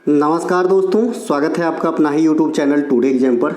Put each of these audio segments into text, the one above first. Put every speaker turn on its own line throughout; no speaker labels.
नमस्कार दोस्तों, स्वागत है आपका अपना ही यूट्यूब चैनल टुडे एग्जाम पर।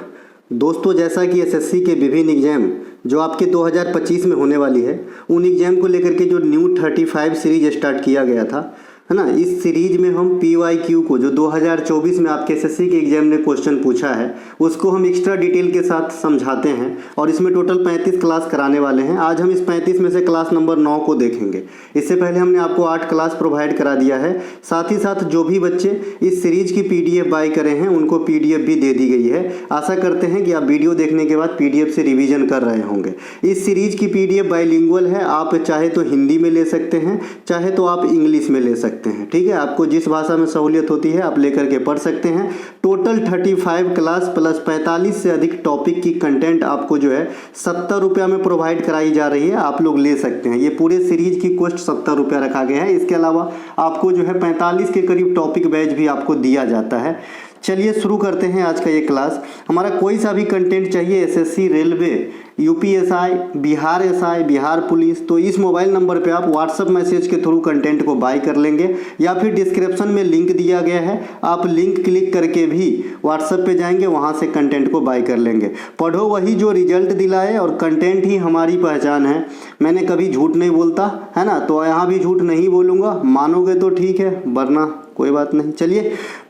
दोस्तों, जैसा कि एसएससी के विभिन्न एग्जाम जो आपके 2025 में होने वाली है, उन एग्जाम को लेकर के जो न्यू 35 सीरीज स्टार्ट किया गया था, है ना। इस सीरीज में हम PYQ को जो 2024 में आपके एसएससी के एग्जाम ने क्वेश्चन पूछा है, उसको हम एक्स्ट्रा डिटेल के साथ समझाते हैं और इसमें टोटल 35 क्लास कराने वाले हैं। आज हम इस 35 में से क्लास नंबर 9 को देखेंगे। इससे पहले हमने आपको 8 क्लास प्रोवाइड करा दिया है। साथ ही साथ जो भी बच्चे इस सीरीज की PDF बाय करे हैं, उनको PDF भी दे दी गई है। आशा करते हैं कि आप वीडियो देखने के बाद PDF से रिवीजन कर रहे होंगे। इस सीरीज की PDF बाइलिंगुअल है, आप चाहे तो हिंदी में ले सकते हैं, चाहे तो आप इंग्लिश में ले सकते हैं। ठीक है, आपको जिस भाषा में सहूलियत होती है आप लेकर के पढ़ सकते हैं। टोटल 35 क्लास प्लस 45 से अधिक टॉपिक की कंटेंट आपको जो है 70 रुपया में प्रोवाइड कराई जा रही है। आप लोग ले सकते हैं। ये पूरे सीरीज की कॉस्ट 70 रुपया रखा गया है। इसके अलावा आपको जो है 45 के करीब टॉपिक बैच भी आपको दिया जाता है। चलिए शुरू करते हैं आज का ये क्लास। हमारा कोई सा भी कंटेंट चाहिए, SSC, railway, UPSI, Bihar SI, Bihar police, तो इस मोबाइल नंबर पे आप व्हाट्सअप मैसेज के थ्रू कंटेंट को बाय कर लेंगे, या फिर डिस्क्रिप्शन में लिंक दिया गया है, आप लिंक क्लिक करके भी व्हाट्सअप पे जाएंगे, वहाँ से कंटेंट को बाय कर लेंगे। पढ़ो वही जो रिजल्ट दिलाए, और कंटेंट ही हमारी पहचान है। मैंने कभी झूठ नहीं बोलता, है ना, तो यहाँ भी झूठ नहीं बोलूँगा। मानोगे तो ठीक है, वरना कोई बात नहीं। चलिए,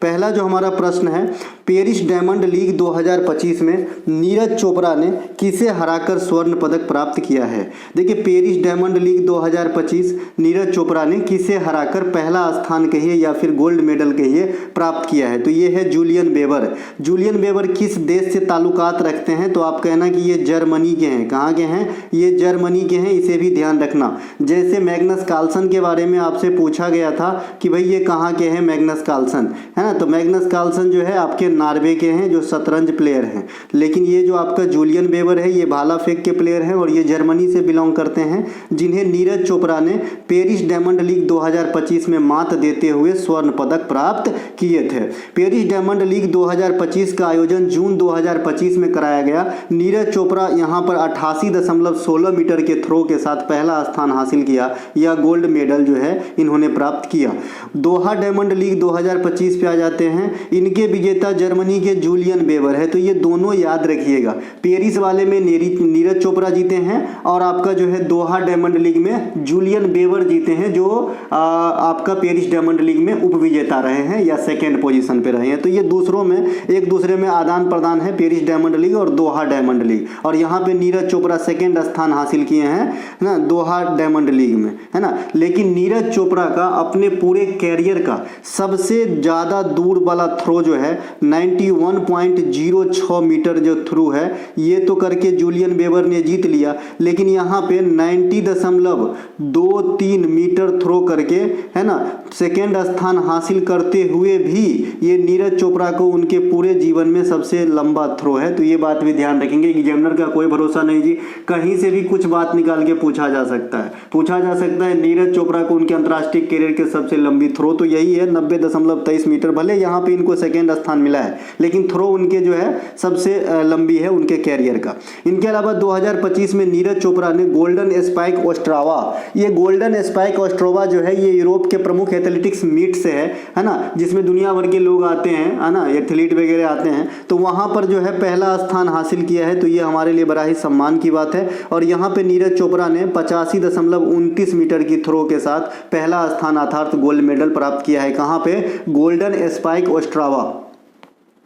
पहला जो हमारा प्रश्न है, पेरिस डायमंड लीग 2025 में नीरज चोपड़ा ने किसे हराकर स्वर्ण पदक प्राप्त किया है। देखिए, Paris diamond league 2025 Neeraj Chopra ने किसे हराकर पहला स्थान कहिए या फिर गोल्ड मेडल कहिए प्राप्त किया है। तो ये है जूलियन वेबर। जूलियन वेबर किस देश से ताल्लुकात रखते हैं, तो आप कहना कि ये जर्मनी के हैं। कहाँ के हैं? ये जर्मनी के हैं, इसे भी ध्यान रखना। जैसे मैग्नस कार्लसन के बारे में आपसे पूछा गया था कि भाई ये कहाँ के हैं मैग्नस कार्लसन, है ना, तो मैग्नस कार्लसन जो है आपके नॉर्वे के हैं, जो शतरंज प्लेयर हैं। लेकिन ये जो आपका जूलियन वेबर है, ये भाला फेंक के प्लेयर हैं और ये जर्मनी से बिलोंग करते हैं, जिन्हें नीरज चोपड़ा ने पेरिस डायमंड लीग 2025 में मात देते हुए स्वर्ण पदक प्राप्त किए थे। पेरिस डायमंड लीग 2025 का आयोजन जून 2025 में कराया गया। नीरज चोपड़ा यहाँ पर 88.16 मीटर के थ्रो के साथ पहला स्थान हासिल किया, या गोल्ड मेडल जो है इन्होंने प्राप्त किया। दोहा डायमंड लीग 2025 पे आ जाते हैं। इनके विजेता जर्मनी के जूलियन वेबर है। तो ये दोनों याद रखिएगा, पेरिस वाले में नीरज चोपड़ा जीते हैं और आपका जो है दोहा डायमंड लीग में जूलियन वेबर जीते हैं, जो आपका पेरिस डायमंड लीग में उपविजेता रहे हैं या सेकेंड पोजीशन पे रहे हैं। तो ये दूसरों में एक दूसरे में आदान प्रदान है, पेरिस डायमंड लीग और दोहा डायमंड लीग। और यहाँ पे नीरज चोपड़ा सेकेंड स्थान हासिल किए हैं ना दोहा डायमंड लीग में, है ना। लेकिन नीरज चोपड़ा का अपने पूरे कैरियर का सबसे ज़्यादा दूर वाला थ्रो जो है 91.06 मीटर जो थ्रू है, ये तो करके जूलियन वेबर ने जीत लिया। लेकिन यहाँ पे 90.23 मीटर थ्रो करके, है ना, सेकेंड स्थान हासिल करते हुए भी ये नीरज चोपड़ा को उनके पूरे जीवन में सबसे लंबा थ्रो है। तो ये बात भी ध्यान रखेंगे। एग्जामिनर का कोई भरोसा नहीं जी, कहीं से भी कुछ बात निकाल के पूछा जा सकता है। नीरज चोपड़ा को उनके अंतर्राष्ट्रीय करियर के सबसे लंबी थ्रो तो यही है, 90.23 मीटर। भले यहाँ पे इनको सेकेंड स्थान मिला है, लेकिन थ्रो उनके जो है सबसे लंबी है उनके कैरियर का। इनके अलावा 2025 में नीरज चोपड़ा ने गोल्डन स्पाइक ऑस्ट्रावा, ये गोल्डन स्पाइक ऑस्ट्रावा जो है ये यूरोप के प्रमुख एथलेटिक्स मीट से है ना, जिसमें दुनिया भर के लोग आते हैं, है ना, एथलीट वगैरह आते हैं। तो वहाँ पर जो है पहला स्थान हासिल किया है। तो ये हमारे लिए बड़ा ही सम्मान की बात है। और यहाँ पे नीरज चोपड़ा ने 85.29 मीटर की थ्रो के साथ पहला स्थान अर्थात गोल्ड मेडल प्राप्त किया है। कहाँ पे? Golden spike Ostrava.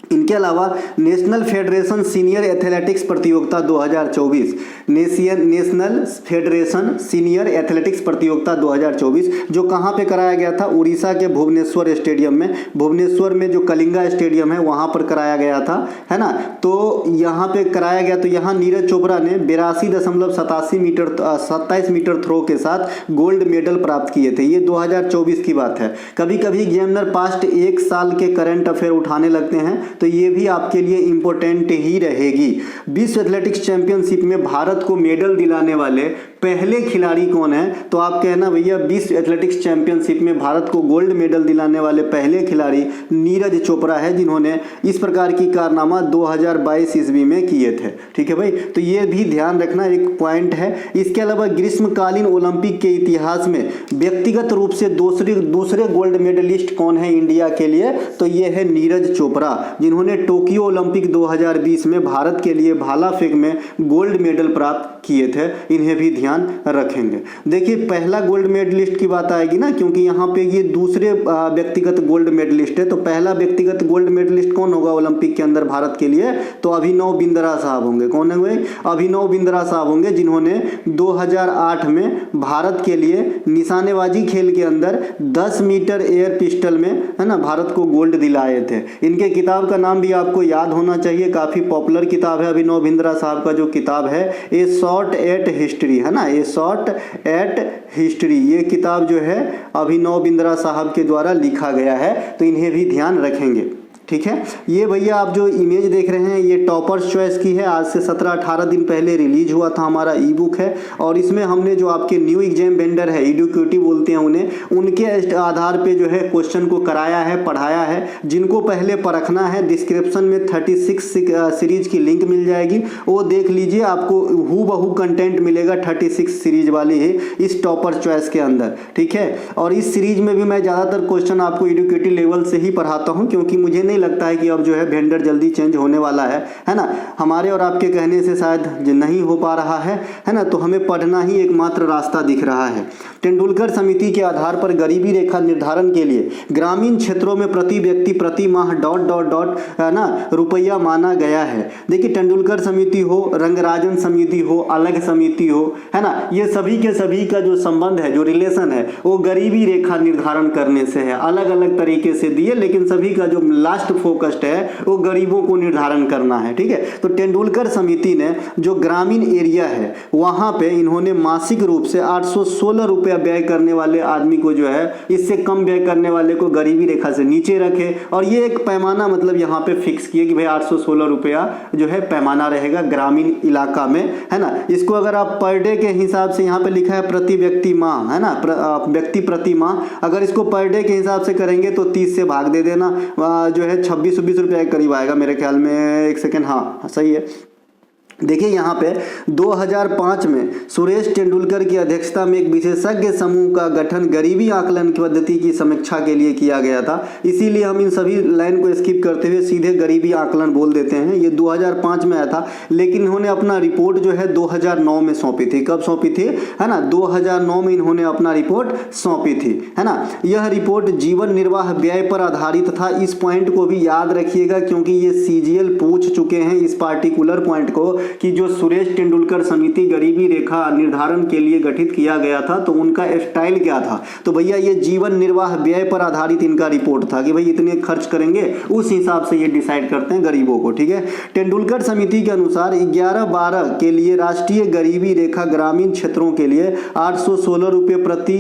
इनके अलावा नेशनल फेडरेशन सीनियर एथलेटिक्स प्रतियोगिता 2024, नेशनल फेडरेशन सीनियर एथलेटिक्स प्रतियोगिता 2024 जो कहाँ पे कराया गया था? उड़ीसा के भुवनेश्वर स्टेडियम में। भुवनेश्वर में जो कलिंगा स्टेडियम है वहाँ पर कराया गया था, है ना। तो यहाँ पे कराया गया। तो यहाँ नीरज चोपड़ा ने 82.27 मीटर थ्रो के साथ गोल्ड मेडल प्राप्त किए थे। ये 2024 की बात है। कभी कभी एग्जामिनर पास्ट एक साल के करंट अफेयर उठाने लगते हैं, तो ये भी आपके लिए इंपॉर्टेंट ही रहेगी। विश्व एथलेटिक्स चैंपियनशिप में भारत को मेडल दिलाने वाले पहले खिलाड़ी कौन है, तो आप कहना भैया विश्व एथलेटिक्स चैंपियनशिप में भारत को गोल्ड मेडल दिलाने वाले पहले खिलाड़ी नीरज चोपड़ा है, जिन्होंने इस प्रकार की कारनामा 2022 ईस्वी में किए थे। ठीक है भाई, तो ये भी ध्यान रखना एक पॉइंट है। इसके अलावा ग्रीष्मकालीन ओलंपिक के इतिहास में व्यक्तिगत रूप से दूसरे गोल्ड मेडलिस्ट कौन है इंडिया के लिए, तो ये है नीरज चोपड़ा, जिन्होंने टोक्यो ओलंपिक 2020 में भारत के लिए भाला फेंक में गोल्ड मेडल प्राप्त किए थे। इन्हें भी ध्यान रखेंगे। देखिए पहला गोल्ड मेडलिस्ट की बात आएगी ना, क्योंकि यहाँ पे ये दूसरे व्यक्तिगत गोल्ड मेडलिस्ट है, तो पहला व्यक्तिगत गोल्ड मेडलिस्ट कौन होगा ओलंपिक के अंदर भारत के लिए, तो अभिनव बिंद्रा साहब होंगे। कौन है भाई, अभिनव बिंद्रा साहब होंगे, जिन्होंने 2008 में भारत के लिए निशानेबाजी खेल के अंदर 10 मीटर एयर पिस्टल में, है ना, भारत को गोल्ड दिलाए थे। इनके किताब का नाम भी आपको याद होना चाहिए, काफी पॉपुलर किताब है अभिनव बिंद्रा साहब का जो किताब है ए शॉट एट हिस्ट्री, है ना, ए शॉट एट हिस्ट्री। ये किताब जो है अभिनव बिंद्रा साहब के द्वारा लिखा गया है, तो इन्हें भी ध्यान रखेंगे। ठीक है, ये भैया आप जो इमेज देख रहे हैं ये टॉपर्स चॉइस की है, आज से 17-18 दिन पहले रिलीज हुआ था हमारा ई बुक है, और इसमें हमने जो आपके न्यू एग्जाम वेंडर है, एडुकेटिव बोलते हैं उन्हें, उनके आधार पे जो है क्वेश्चन को कराया है, पढ़ाया है। जिनको पहले परखना है, डिस्क्रिप्शन में 36 सीरीज की लिंक मिल जाएगी, वो देख लीजिए, आपको हूबहू कंटेंट मिलेगा 36 सीरीज वाली है इस टॉपर चॉइस के अंदर। ठीक है, और इस सीरीज में भी मैं ज़्यादातर क्वेश्चन आपको एडुकेटिव लेवल से ही पढ़ाता हूँ, क्योंकि मुझे नहीं लगता है कि अब जो है वेंडर जल्दी चेंज होने वाला है ना। हमारे और आपके कहने से शायद नहीं हो पा रहा है ना, तो हमें पढ़ना ही एकमात्र रास्ता दिख रहा है। तेंदुलकर समिति के आधार पर गरीबी रेखा निर्धारण के लिए ग्रामीण क्षेत्रों में प्रति व्यक्ति प्रति माह ... है ना रुपया माना गया है। देखिए तेंदुलकर समिति हो, रंगराजन समिति हो, अलग समिति हो, है ना, ये सभी के सभी का जो संबंध है, जो रिलेशन है, वो गरीबी रेखा निर्धारण करने से है। अलग अलग तरीके से दिए, लेकिन सभी का जो लास्ट फोकस्ड है वो गरीबों को निर्धारण करना है। ठीक है, तो तेंदुलकर समिति ने जो ग्रामीण एरिया है वहां पे इन्होंने मासिक रूप से 816 रुपया व्यय करने वाले आदमी को जो है, इससे कम व्यय करने वाले को गरीबी रेखा से नीचे रखे, और ये एक पैमाना मतलब यहाँ पे फिक्स किए कि भाई 816 रुपया जो है पैमाना रहेगा ग्रामीण इलाका में, है ना। इसको अगर आप पर डे के हिसाब से, यहाँ पे लिखा है प्रति व्यक्ति माह, है ना, व्यक्ति प्रति माह, अगर इसको पर डे के हिसाब से करेंगे तो 30 से भाग दे देना, जो है 26-26 रुपये के करीब आएगा मेरे ख्याल में। एक सेकेंड, हाँ सही है। देखिए यहाँ पे 2005 में सुरेश तेंदुलकर की अध्यक्षता में एक विशेषज्ञ समूह का गठन गरीबी आकलन की पद्धति की समीक्षा के लिए किया गया था। इसीलिए हम इन सभी लाइन को स्किप करते हुए सीधे गरीबी आकलन बोल देते हैं। ये 2005 में आया था, लेकिन इन्होंने अपना रिपोर्ट जो है 2009 में सौंपी थी। कब सौंपी थी, है ना, 2009 में इन्होंने अपना रिपोर्ट सौंपी थी, है ना। यह रिपोर्ट जीवन निर्वाह व्यय पर आधारित था। इस पॉइंट को भी याद रखिएगा, क्योंकि ये सीजीएल पूछ चुके हैं इस पार्टिकुलर पॉइंट को कि जो सुरेश तेंदुलकर समिति गरीबी रेखा निर्धारण के लिए गठित किया गया था, तो उनका स्टाइल क्या था। तो भैया ये जीवन निर्वाह व्यय पर आधारित इनका रिपोर्ट था कि भाई इतने खर्च करेंगे, उस हिसाब से ये डिसाइड करते हैं गरीबों को। ठीक है, तेंदुलकर समिति के अनुसार 11-12 के लिए राष्ट्रीय गरीबी रेखा ग्रामीण क्षेत्रों के लिए 816 रुपये प्रति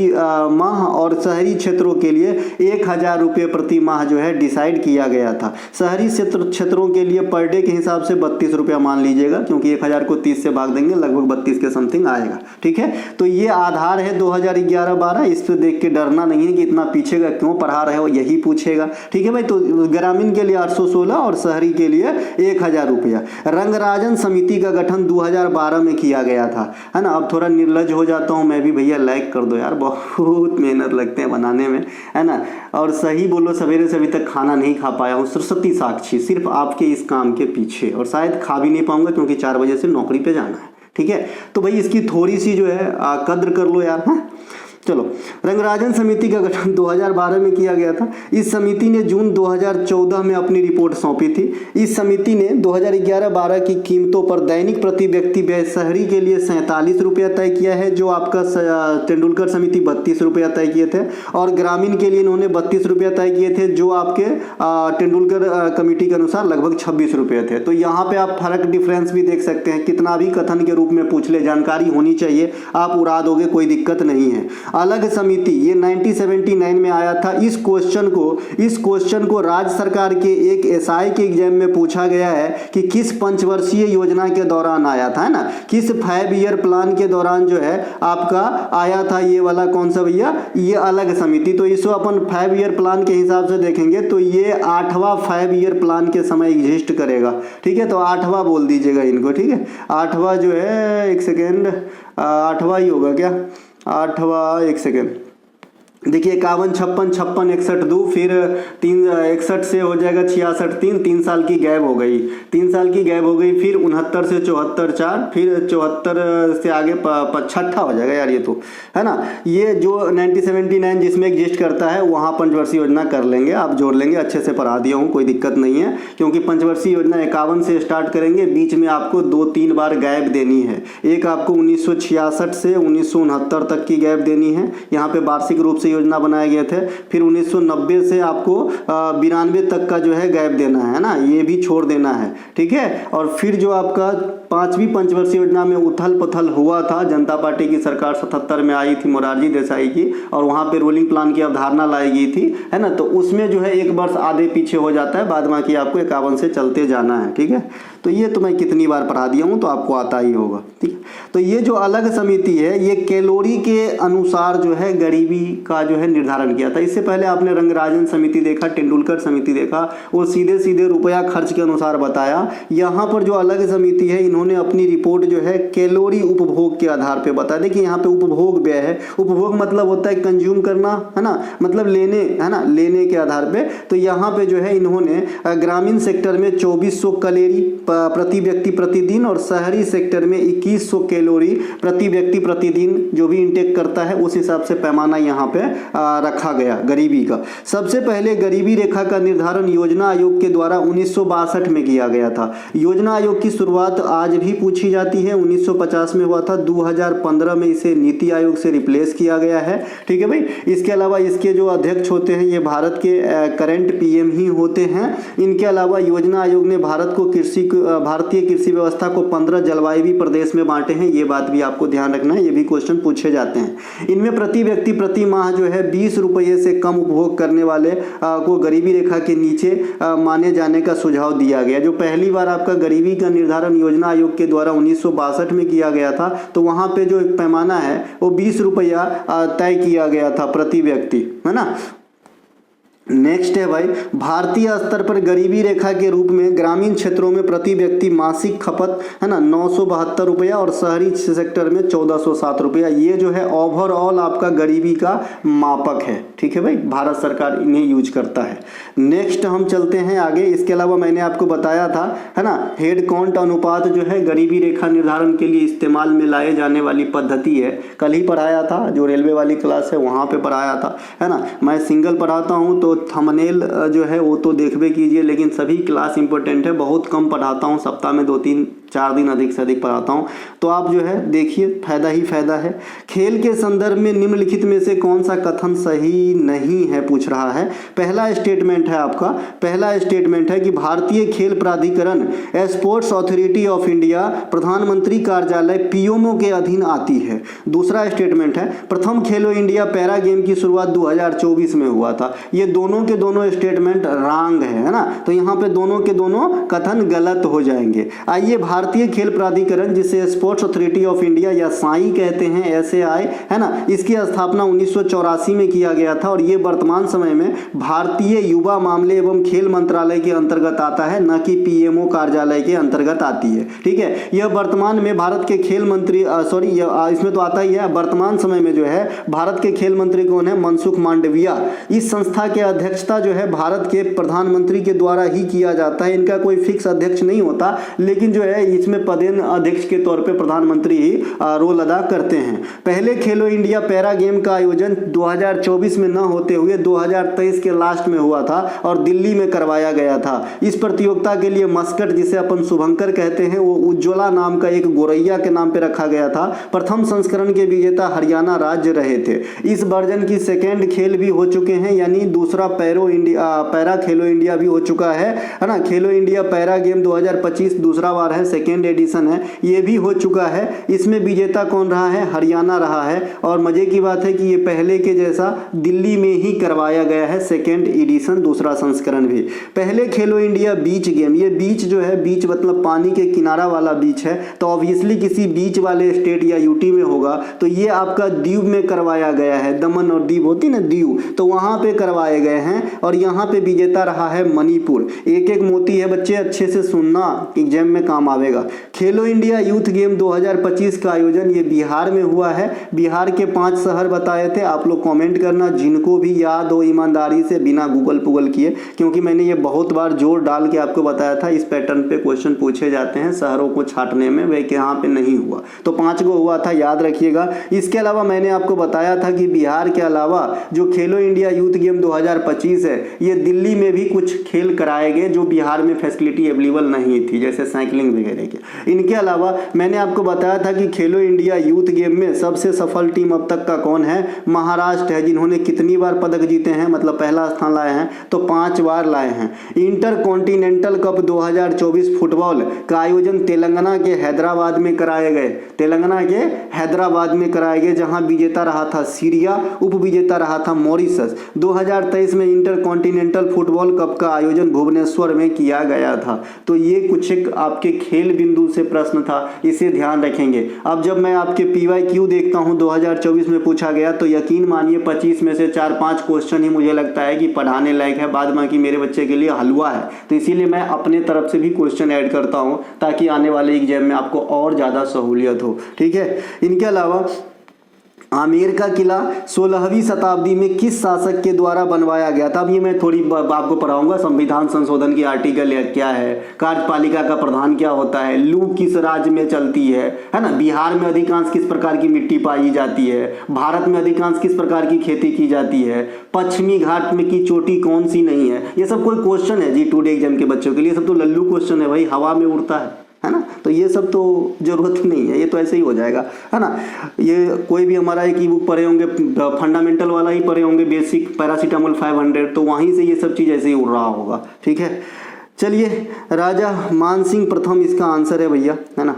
माह और शहरी क्षेत्रों के लिए 1000 रुपये प्रति माह जो है डिसाइड किया गया था। शहरी क्षेत्रों के लिए पर डे के हिसाब से 32 रुपया मान लीजिएगा, क्योंकि 1000 को 30 से भाग देंगे, लगभग 32 के समथिंग आएगा। ठीक है, तो ये आधार है 2011-12। इस पे देख के डरना नहीं है कि इतना पीछे का क्यों पढ़ा रहे हो, यही पूछेगा। ठीक है भाई, तो ग्रामीण के लिए 816 और शहरी के लिए 1000 रुपया। रंगराजन समिति का गठन 2012 में किया गया था, है ना। अब थोड़ा निर्लज हो जाता हूँ मैं भी, भैया लाइक कर दो यार, बहुत मेहनत लगते हैं बनाने में, है ना। और सही बोलो, सवेरे से अभी तक खाना नहीं खा पाया हूँ, सरस्वती साक्षी, सिर्फ आपके इस काम के पीछे, और शायद खा भी नहीं पाऊंगा क्योंकि 4 बजे से नौकरी पे जाना है। ठीक है, तो भाई इसकी थोड़ी सी जो है कद्र कर लो यार। हाँ चलो, रंगराजन समिति का गठन 2012 में किया गया था। इस समिति ने जून 2014 में अपनी रिपोर्ट सौंपी थी। इस समिति ने 2011-12 की कीमतों पर दैनिक प्रति व्यक्ति व्यय शहरी के लिए 47 रुपया तय किया है, जो आपका तेंदुलकर समिति 32 रुपया तय किए थे, और ग्रामीण के लिए इन्होंने 32 रुपया तय किए थे, जो आपके तेंदुलकर कमेटी के अनुसार लगभग 26 रुपये थे। तो यहाँ पे आप फर्क डिफरेंस भी देख सकते हैं। कितना भी कथन के रूप में पूछ ले, जानकारी होनी चाहिए, आप उड़ा दोगे, कोई दिक्कत नहीं है। अलग समिति, ये 1979 में आया था। इस क्वेश्चन को राज्य सरकार के एक एसआई के एग्जाम में पूछा गया है कि किस पंचवर्षीय योजना के दौरान आया था, है ना, किस 5 ईयर प्लान के दौरान जो है आपका आया था ये वाला कौन सा भैया, ये अलग समिति। तो इसको अपन 5 ईयर प्लान के हिसाब से देखेंगे तो ये 8वां 5 ईयर प्लान के समय एग्जिस्ट करेगा, ठीक है। तो 8वां बोल दीजिएगा इनको, ठीक है। 8वां जो है, एक सेकेंड, 8वां ही होगा क्या, 8वां, एक सेकेंड, देखिए 51, 56, 56, 61, 2, फिर 61 से हो जाएगा 66, 3 साल की गैप हो गई, 3 साल की गैप हो गई। फिर 69 से 74, 4, फिर 74 से आगे 6ठा हो जाएगा यार, ये तो है ना। ये जो 1979 जिसमें एग्जिस्ट करता है वहाँ पंचवर्षीय योजना कर लेंगे, आप जोड़ लेंगे, अच्छे से पढ़ा दिया हूँ, कोई दिक्कत नहीं है। क्योंकि पंचवर्षीय योजना 51 से स्टार्ट करेंगे, बीच में आपको 2-3 बार गैप देनी है। एक आपको 1966 से 1969 तक की गैप देनी है, यहाँ पे वार्षिक रूप से योजना बनाए गए थे। फिर 1990 से आपको 92 तक का जो है गैप देना है ना, ये भी छोड़ देना है, ठीक है। और फिर जो आपका 5वीं पंचवर्षीय योजना में उथल पुथल हुआ था, जनता पार्टी की सरकार 77 में आई थी मोरारजी देसाई की, और वहाँ पे रोलिंग प्लान की अवधारणा लाई गई थी, है ना। तो उसमें जो है 1 वर्ष आधे पीछे हो जाता है, बाद बाकी आपको 51 से चलते जाना है, ठीक है। तो ये तो मैं कितनी बार पढ़ा दिया हूँ, तो आपको आता ही होगा, ठीक है। तो ये जो अलग समिति है, ये कैलोरी के अनुसार जो है गरीबी का जो है निर्धारण किया था। इससे पहले आपने रंगराजन समिति देखा, तेंदुलकर समिति देखा, वो सीधे सीधे रुपया खर्च के अनुसार बताया। यहाँ पर जो अलग समिति है, इन्होंने अपनी रिपोर्ट जो है कैलोरी उपभोग के आधार पे बताया। देखिए यहाँ पे उपभोग व्यय है, उपभोग मतलब होता है कंज्यूम करना, है ना, मतलब लेने, है ना, लेने के आधार पे। तो यहाँ पे जो है इन्होंने ग्रामीण सेक्टर में 2400 कैलोरी प्रति व्यक्ति प्रतिदिन, और शहरी सेक्टर में 2100 कैलोरी प्रति व्यक्ति प्रतिदिन जो भी इंटेक करता है, उस हिसाब से पैमाना यहाँ पे रखा गया गरीबी का। सबसे पहले गरीबी रेखा का निर्धारण योजना आयोग के द्वारा 1962 में किया गया था। योजना आयोग की शुरुआत आज भी पूछी जाती है, 1950 में हुआ था, 2015 में इसे नीति आयोग से रिप्लेस किया गया है, ठीक है भाई। इसके अलावा इसके जो अध्यक्ष होते हैं ये भारत के करंट पीएम ही होते हैं। इनके अलावा योजना आयोग ने भारतीय कृषि व्यवस्था को 15 जलवायु प्रदेश में बांटे हैं, ये बात भी आपको ध्यान रखना है, ये भी क्वेश्चन पूछे जाते हैं। इनमें प्रति व्यक्ति प्रति माह जो है 20 रुपये से कम उपभोग करने वाले को गरीबी रेखा के नीचे माने जाने का सुझाव दिया गया। जो पहली बार आपका गरीबी का निर्धारण योजना आयोग के द्वारा 1962 में किया गया था, तो वहाँ पे जो पैमाना है वो 20 रुपया तय किया गया था प्रति व्यक्ति, है ना। नेक्स्ट है भाई, भारतीय स्तर पर गरीबी रेखा के रूप में ग्रामीण क्षेत्रों में प्रति व्यक्ति मासिक खपत, है ना, 972 रुपया, और शहरी सेक्टर में 1407 रुपया। ये जो है ओवरऑल आपका गरीबी का मापक है, ठीक है भाई, भारत सरकार इन्हें यूज करता है। नेक्स्ट हम चलते हैं आगे। इसके अलावा मैंने आपको बताया था, है ना, हेड काउंट अनुपात जो है गरीबी रेखा निर्धारण के लिए इस्तेमाल में लाए जाने वाली पद्धति है। कल ही पढ़ाया था, जो रेलवे वाली क्लास है वहाँ पे पढ़ाया था, है ना। मैं सिंगल पढ़ाता हूँ तो थंबनेल जो है वो तो देखबे कीजिए, लेकिन सभी क्लास इंपॉर्टेंट है, बहुत कम पढ़ाता हूँ, सप्ताह में 2-3-4 दिन अधिक से अधिक पढ़ाता हूँ, तो आप जो है देखिए, फायदा ही फायदा है। खेल के संदर्भ में निम्नलिखित में से कौन सा कथन सही नहीं है, पूछ रहा है। पहला स्टेटमेंट है आपका, पहला स्टेटमेंट है कि भारतीय खेल प्राधिकरण स्पोर्ट्स अथॉरिटी ऑफ इंडिया प्रधानमंत्री कार्यालय पीएमओ के अधीन आती है। दूसरा स्टेटमेंट है प्रथम खेलो इंडिया पैरा गेम की शुरुआत 2024 में हुआ था। ये दोनों के दोनों स्टेटमेंट रॉन्ग है ना, तो यहाँ पे दोनों के दोनों कथन गलत हो जाएंगे। आइए, भारतीय खेल प्राधिकरण जिसे स्पोर्ट्स अथॉरिटी ऑफ इंडिया या साई कहते हैं, SAI, है ना, इसकी स्थापना 1984 में किया गया था, और ये वर्तमान समय में भारतीय युवा मामले एवं खेल मंत्रालय के अंतर्गत आता है, न कि पीएमओ कार्यालय के अंतर्गत आती है, ठीक है। यह वर्तमान में भारत के खेल मंत्री इसमें तो आता ही है, वर्तमान समय में जो है भारत के खेल मंत्री कौन है, मनसुख मांडविया। इस संस्था के अध्यक्षता जो है भारत के प्रधानमंत्री के द्वारा ही किया जाता है, इनका कोई फिक्स अध्यक्ष नहीं होता, लेकिन जो है इसमें पदेन अध्यक्ष के तौर पे प्रधानमंत्री ही रोल अदा करते हैं। पहले खेलो इंडिया पैरा गेम का आयोजन 2024 में न होते हुए 2023 के लास्ट में हुआ था और दिल्ली में करवाया गया था। इस प्रतियोगिता के लिए मस्कट, जिसे अपन शुभंकर कहते हैं, वो उज्ज्वला नाम का एक गोरैया के नाम पे रखा गया था। प्रथम संस्करण के विजेता हरियाणा राज्य रहे थे। इस वर्जन की सेकेंड खेल भी हो चुके हैं, यानी दूसरा पैरा खेलो इंडिया भी हो चुका है ना। खेलो इंडिया पैरा गेम 2025 दूसरा बार है, सेकेंड एडिशन है, ये भी हो चुका है। इसमें विजेता कौन रहा है? हरियाणा रहा है। और मज़े की बात है कि ये पहले के जैसा दिल्ली में ही करवाया गया है, सेकेंड एडिशन, दूसरा संस्करण भी। पहले खेलो इंडिया बीच गेम, ये बीच जो है, बीच मतलब पानी के किनारा वाला बीच है, तो ऑब्वियसली किसी बीच वाले स्टेट या यूटी में होगा। तो ये आपका दीव में करवाया गया है, दमन और दीव होती ना दीव, तो वहाँ पे करवाए गए हैं। और यहाँ पे विजेता रहा है मणिपुर। एक एक मोती है बच्चे, अच्छे से सुनना, एग्जाम में काम आवेगा। खेलो इंडिया यूथ गेम 2025 का आयोजन ये बिहार में हुआ है। बिहार के 5 शहर बताए थे, आप लोग कमेंट करना जिनको भी याद हो ईमानदारी से, बिना गूगल पुगल किए, क्योंकि मैंने ये बहुत बार जोर डाल के आपको बताया था। इस पैटर्न पे क्वेश्चन पूछे जाते हैं शहरों को छांटने में, वे यहाँ पे नहीं हुआ, तो 5 को हुआ था, याद रखिएगा। इसके अलावा मैंने आपको बताया था कि बिहार के अलावा जो खेलो इंडिया यूथ गेम 2025 है, ये दिल्ली में भी कुछ खेल कराए गए जो बिहार में फैसिलिटी अवेलेबल नहीं थी, जैसे साइकिलिंग वगैरह के। इनके अलावा मैंने आपको बताया था कि खेलो इंडिया यूथ गेम में सबसे सफल टीम अब तक का कौन है? महाराष्ट्र है, जिन्होंने कितनी बार पदक जीते हैं, मतलब पहला स्थान लाए हैं, तो 5 बार लाए हैं। इंटर कॉन्टिनेंटल कप 2024 फुटबॉल का आयोजन तेलंगाना के हैदराबाद में कराए गए, तेलंगाना के हैदराबाद में कराए गए, जहां विजेता रहा था सीरिया, उप विजेता रहा था मॉरिशस। 2023 में इंटर कॉन्टिनेंटल फुटबॉल कप का आयोजन भुवनेश्वर में किया गया था। तो ये कुछ एक आपके खेल बिंदु से प्रश्न था, इसे ध्यान रखेंगे। अब जब मैं आपके PYQ देखता हूं 2024 में पूछा गया, तो यकीन मानिए 25 में से 4-5 क्वेश्चन ही मुझे लगता है कि पढ़ाने लायक है, बाद बाकी मेरे बच्चे के लिए हलवा है। तो इसीलिए मैं अपने तरफ से भी क्वेश्चन ऐड करता हूं, ताकि आने वाले एग्जाम में आपको और ज़्यादा सहूलियत हो, ठीक है। इनके अलावा आमेर का किला 16वीं शताब्दी में किस शासक के द्वारा बनवाया गया था? अब ये मैं थोड़ी आपको पढ़ाऊंगा, संविधान संशोधन की आर्टिकल क्या है, कार्यपालिका का प्रधान क्या होता है, लू किस राज्य में चलती है ना, बिहार में अधिकांश किस प्रकार की मिट्टी पाई जाती है, भारत में अधिकांश किस प्रकार की खेती की जाती है, पश्चिमी घाट में की चोटी कौन सी नहीं है। ये सब कोई क्वेश्चन है जी टूडे एग्जाम के बच्चों के लिए, सब तो लल्लू क्वेश्चन है भाई, हवा में उड़ता है ना। तो ये सब तो जरूरत नहीं है, ये तो ऐसे ही हो जाएगा, है ना। ये कोई भी हमारा एक ई बुक पढ़े होंगे, फंडामेंटल वाला ही पढ़े होंगे, बेसिक पैरासीटामोल 500, तो वहीं से ये सब चीज़ ऐसे ही उड़ रहा होगा, ठीक है। चलिए, राजा मानसिंह प्रथम इसका आंसर है भैया, है ना।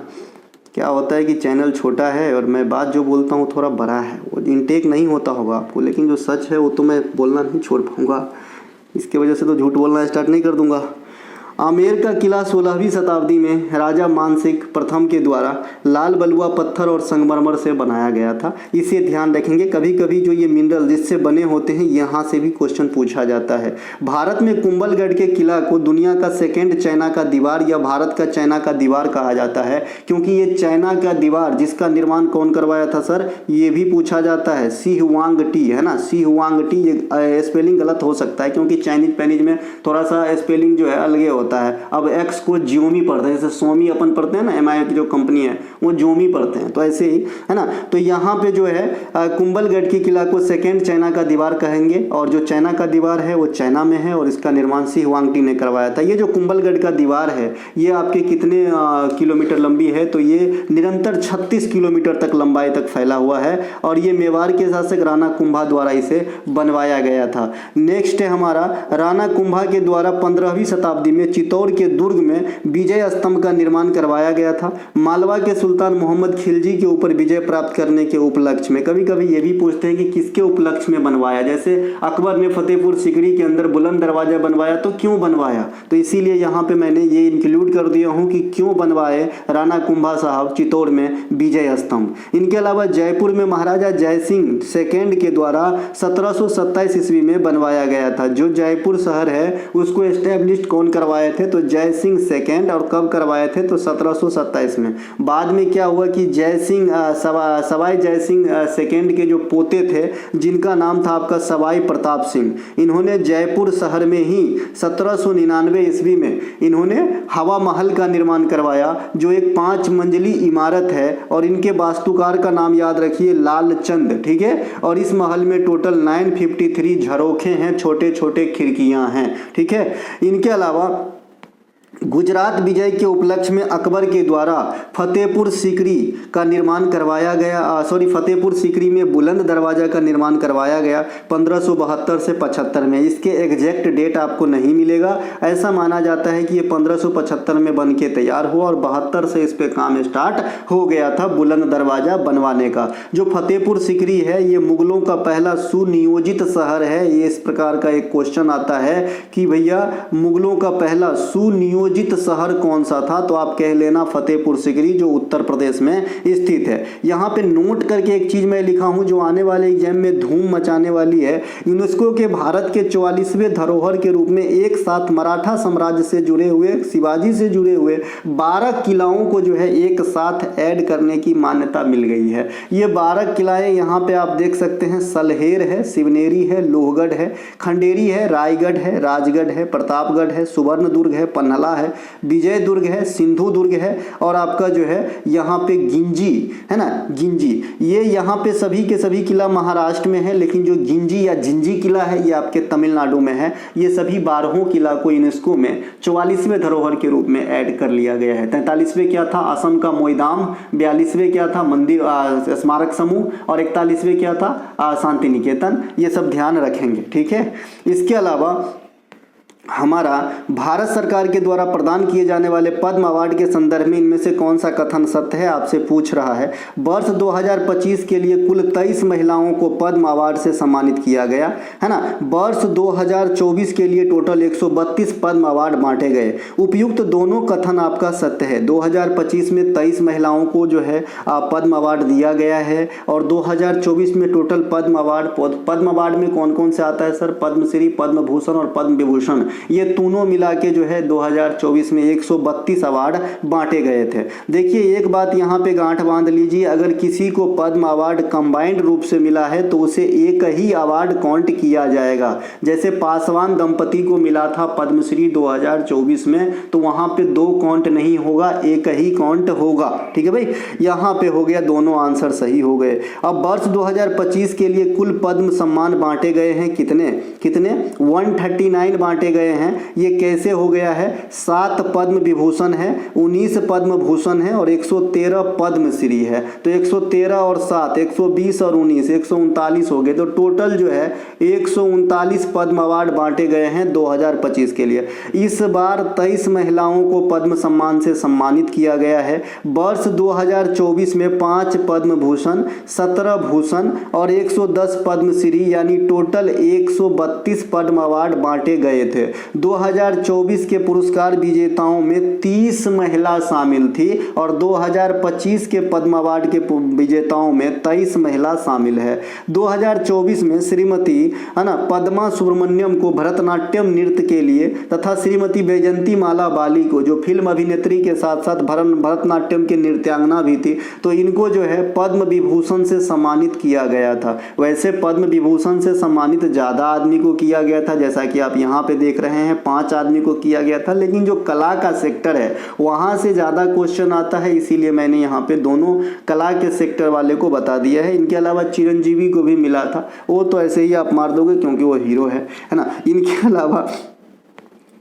क्या होता है कि चैनल छोटा है और मैं बात जो बोलता हूँ थोड़ा बड़ा है, वो इनटेक नहीं होता होगा आपको, लेकिन जो सच है वो तो मैं बोलना नहीं छोड़ पाऊँगा, इसके वजह से तो झूठ बोलना स्टार्ट नहीं कर दूँगा। आमेर का किला 16वीं शताब्दी में राजा मानसिंह प्रथम के द्वारा लाल बलुआ पत्थर और संगमरमर से बनाया गया था। इसे ध्यान रखेंगे, कभी कभी जो ये मिनरल जिससे बने होते हैं यहाँ से भी क्वेश्चन पूछा जाता है। भारत में कुंभलगढ़ के किला को दुनिया का सेकेंड चाइना का दीवार या भारत का चाइना का दीवार कहा जाता है, क्योंकि ये चाइना का दीवार जिसका निर्माण कौन करवाया था सर, ये भी पूछा जाता है। सी हुआंग टी, है ना, सी हुआंग टी। ये स्पेलिंग गलत हो सकता है क्योंकि चाइनीज पैनीज में थोड़ा सा स्पेलिंग जो है अलग होता है। अब एक्स को जियोमी पढ़ते हैं, जैसे सोमी अपन पढ़ते हैं ना, MI की जो कंपनी है वो जोमी पढ़ते हैं, तो ऐसे ही है ना। तो यहाँ पे जो है कुंभलगढ़ की किला को सेकेंड चाइना का दीवार कहेंगे, और जो चाइना का दीवार है वो चाइना में है और इसका निर्माण सी हुआंगटी ने करवाया था। ये जो कुंभलगढ़ का दीवार है ये आपके कितने किलोमीटर लंबी है, तो ये निरंतर 36 किलोमीटर तक लंबाई तक फैला हुआ है, और ये मेवाड़ के शासक राणा कुंभा द्वारा इसे बनवाया गया था। नेक्स्ट है हमारा, राणा कुंभा के द्वारा 15वीं शताब्दी में चित्तौड़ के दुर्ग में विजय स्तंभ का निर्माण करवाया गया था। मालवा के सुल्तान मोहम्मद खिलजी के ऊपर विजय प्राप्त करने के उपलक्ष्य में, कभी कभी ये भी पूछते हैं कि किसके उपलक्ष्य में बनवाया, जैसे अकबर ने फतेहपुर सिकरी के अंदर बुलंद दरवाजा बनवाया, तो क्यों बनवाया, तो इसीलिए यहाँ पे मैंने ये इंक्लूड कर दिया हूँ कि क्यों बनवाए राणा कुंभा साहब चित्तौड़ में विजय स्तंभ। इनके अलावा जयपुर में महाराजा जयसिंह सेकेंड के द्वारा 1727 ईस्वी में बनवाया गया था। जो जयपुर शहर है उसको एस्टेब्लिश कौन करवाए थे, तो जय सिंह सेकेंड, और कब करवाए थे, तो 1727 में। बाद में क्या हुआ कि जय सिंह सवाई जय सिंह सेकेंड के जो पोते थे जिनका नाम था आपका सवाई प्रताप सिंह, इन्होंने जयपुर शहर में ही 1799 ईस्वी में इन्होंने हवा महल का निर्माण करवाया, जो एक 5 मंजिली इमारत है, और इनके वास्तुकार का नाम याद रखिए लालचंद, ठीक है। और इस महल में टोटल 953 झरोखे हैं, छोटे छोटे खिड़कियां हैं, ठीक है। इनके अलावा गुजरात विजय के उपलक्ष्य में अकबर के द्वारा फतेहपुर सीकरी का निर्माण करवाया गया। फतेहपुर सीकरी में बुलंद दरवाज़ा का निर्माण करवाया गया 1572 से 75 में। इसके एग्जैक्ट डेट आपको नहीं मिलेगा। ऐसा माना जाता है कि ये 1575 में बन के तैयार हुआ और 72 से इस पे काम स्टार्ट हो गया था बुलंद दरवाज़ा बनवाने का। जो फतेहपुर सीकरी है ये मुगलों का पहला सुनियोजित शहर है। ये इस प्रकार का एक क्वेश्चन आता है कि भैया मुगलों का पहला सुनियोजित शहर कौन सा था, तो आप कह लेना फतेहपुर सीकरी जो उत्तर प्रदेश में स्थित है। यहाँ पे नोट करके एक चीज मैं लिखा हूँ जो आने वाले एग्जाम में धूम मचाने वाली है। यूनेस्को के भारत के 44वें धरोहर के रूप में एक साथ मराठा साम्राज्य से जुड़े हुए, शिवाजी से जुड़े हुए 12 किलाओं को जो है एक साथ ऐड करने की मान्यता मिल गई है। ये 12 किलाएं यहाँ पे आप देख सकते हैं, सलहेर है, शिवनेरी है, लोहगढ़ है, खंडेरी है, रायगढ़ है, राजगढ़ है, प्रतापगढ़ है, सुवर्णदुर्ग है, पन्हला है, विजय दुर्ग है, सिंधु दुर्ग है और आपका जो है यहाँ पे गिंजी है ना, गिंजी। ये यहाँ पे सभी के सभी किला महाराष्ट्र में है, लेकिन जो गिंजी या जिंजी किला है ये आपके तमिलनाडु में है। ये सभी 12 किला को यूनेस्को में 44वें धरोहर के रूप में ऐड कर लिया गया है। 43वें क्या था, असम का मोईदाम, 42वें क्या था, मंदिर स्मारक समूह और 41वें क्या था, शांति निकेतन। ये सब ध्यान रखेंगे, ठीक है। इसके अलावा हमारा भारत सरकार के द्वारा प्रदान किए जाने वाले पद्म अवार्ड के संदर्भ में इनमें से कौन सा कथन सत्य है, आपसे पूछ रहा है। वर्ष 2025 के लिए कुल 23 महिलाओं को पद्म अवार्ड से सम्मानित किया गया है ना। वर्ष 2024 के लिए टोटल 132 पद्म अवार्ड बांटे गए। उपयुक्त दोनों कथन आपका सत्य है। 2025 में 23 महिलाओं को जो है पद्म अवार्ड दिया गया है और 2024 में टोटल पद्म अवार्ड में कौन कौन से आता है सर, पद्मश्री, पद्म भूषण और पद्म विभूषण, ये तीनों मिला के जो है 2024 में 132 अवार्ड बांटे गए थे। देखिए एक बात यहाँ पे गांठ बांध लीजिए, अगर किसी को पद्म अवार्ड कंबाइंड रूप से मिला है तो उसे एक ही अवार्ड काउंट किया जाएगा। जैसे पासवान दंपति को मिला था पद्मश्री 2024 में, तो वहां पे 2 काउंट नहीं होगा, एक ही काउंट होगा, ठीक है भाई। यहाँ पे हो गया, दोनों आंसर सही हो गए। अब वर्ष 2025 के लिए कुल पद्म सम्मान बांटे गए हैं कितने 139 बांटे गए हैं। ये कैसे हो गया है, 7 पद्म विभूषण है, 19 पद्म भूषण है और 113 पद्मश्री है। तो 113 और 7 120 और 19 139 हो गए। तो टोटल जो है 139 पद्म अवार्ड बांटे गए हैं 2025 के लिए। इस बार 23 महिलाओं को पद्म सम्मान से सम्मानित किया गया है। वर्ष 2024 में 5 पद्म भूषण, 17 भूषण और 110 पद्मश्री यानी टोटल 132 पद्म अवार्ड बांटे गए थे। 2024 के पुरस्कार विजेताओं में 30 महिला शामिल थी और 2025 के पद्म अवार्ड के विजेताओं में 23 महिला शामिल है। 2024 में श्रीमती है ना पद्मा सुब्रमण्यम को भरतनाट्यम नृत्य के लिए तथा श्रीमती बैजंती माला बाली को, जो फिल्म अभिनेत्री के साथ साथ भरतनाट्यम के नृत्यांगना भी थी, तो इनको जो है पद्म विभूषण से सम्मानित किया गया था। वैसे पद्म विभूषण से सम्मानित ज़्यादा आदमी को किया गया था, जैसा कि आप यहाँ पे देख रहे हैं 5 आदमी को किया गया था, लेकिन जो कला का सेक्टर है वहां से ज्यादा क्वेश्चन आता है, इसीलिए मैंने यहाँ पे दोनों कला के सेक्टर वाले को बता दिया है। इनके अलावा चिरंजीवी को भी मिला था, वो तो ऐसे ही आप मार दोगे क्योंकि वो हीरो है ना। इनके अलावा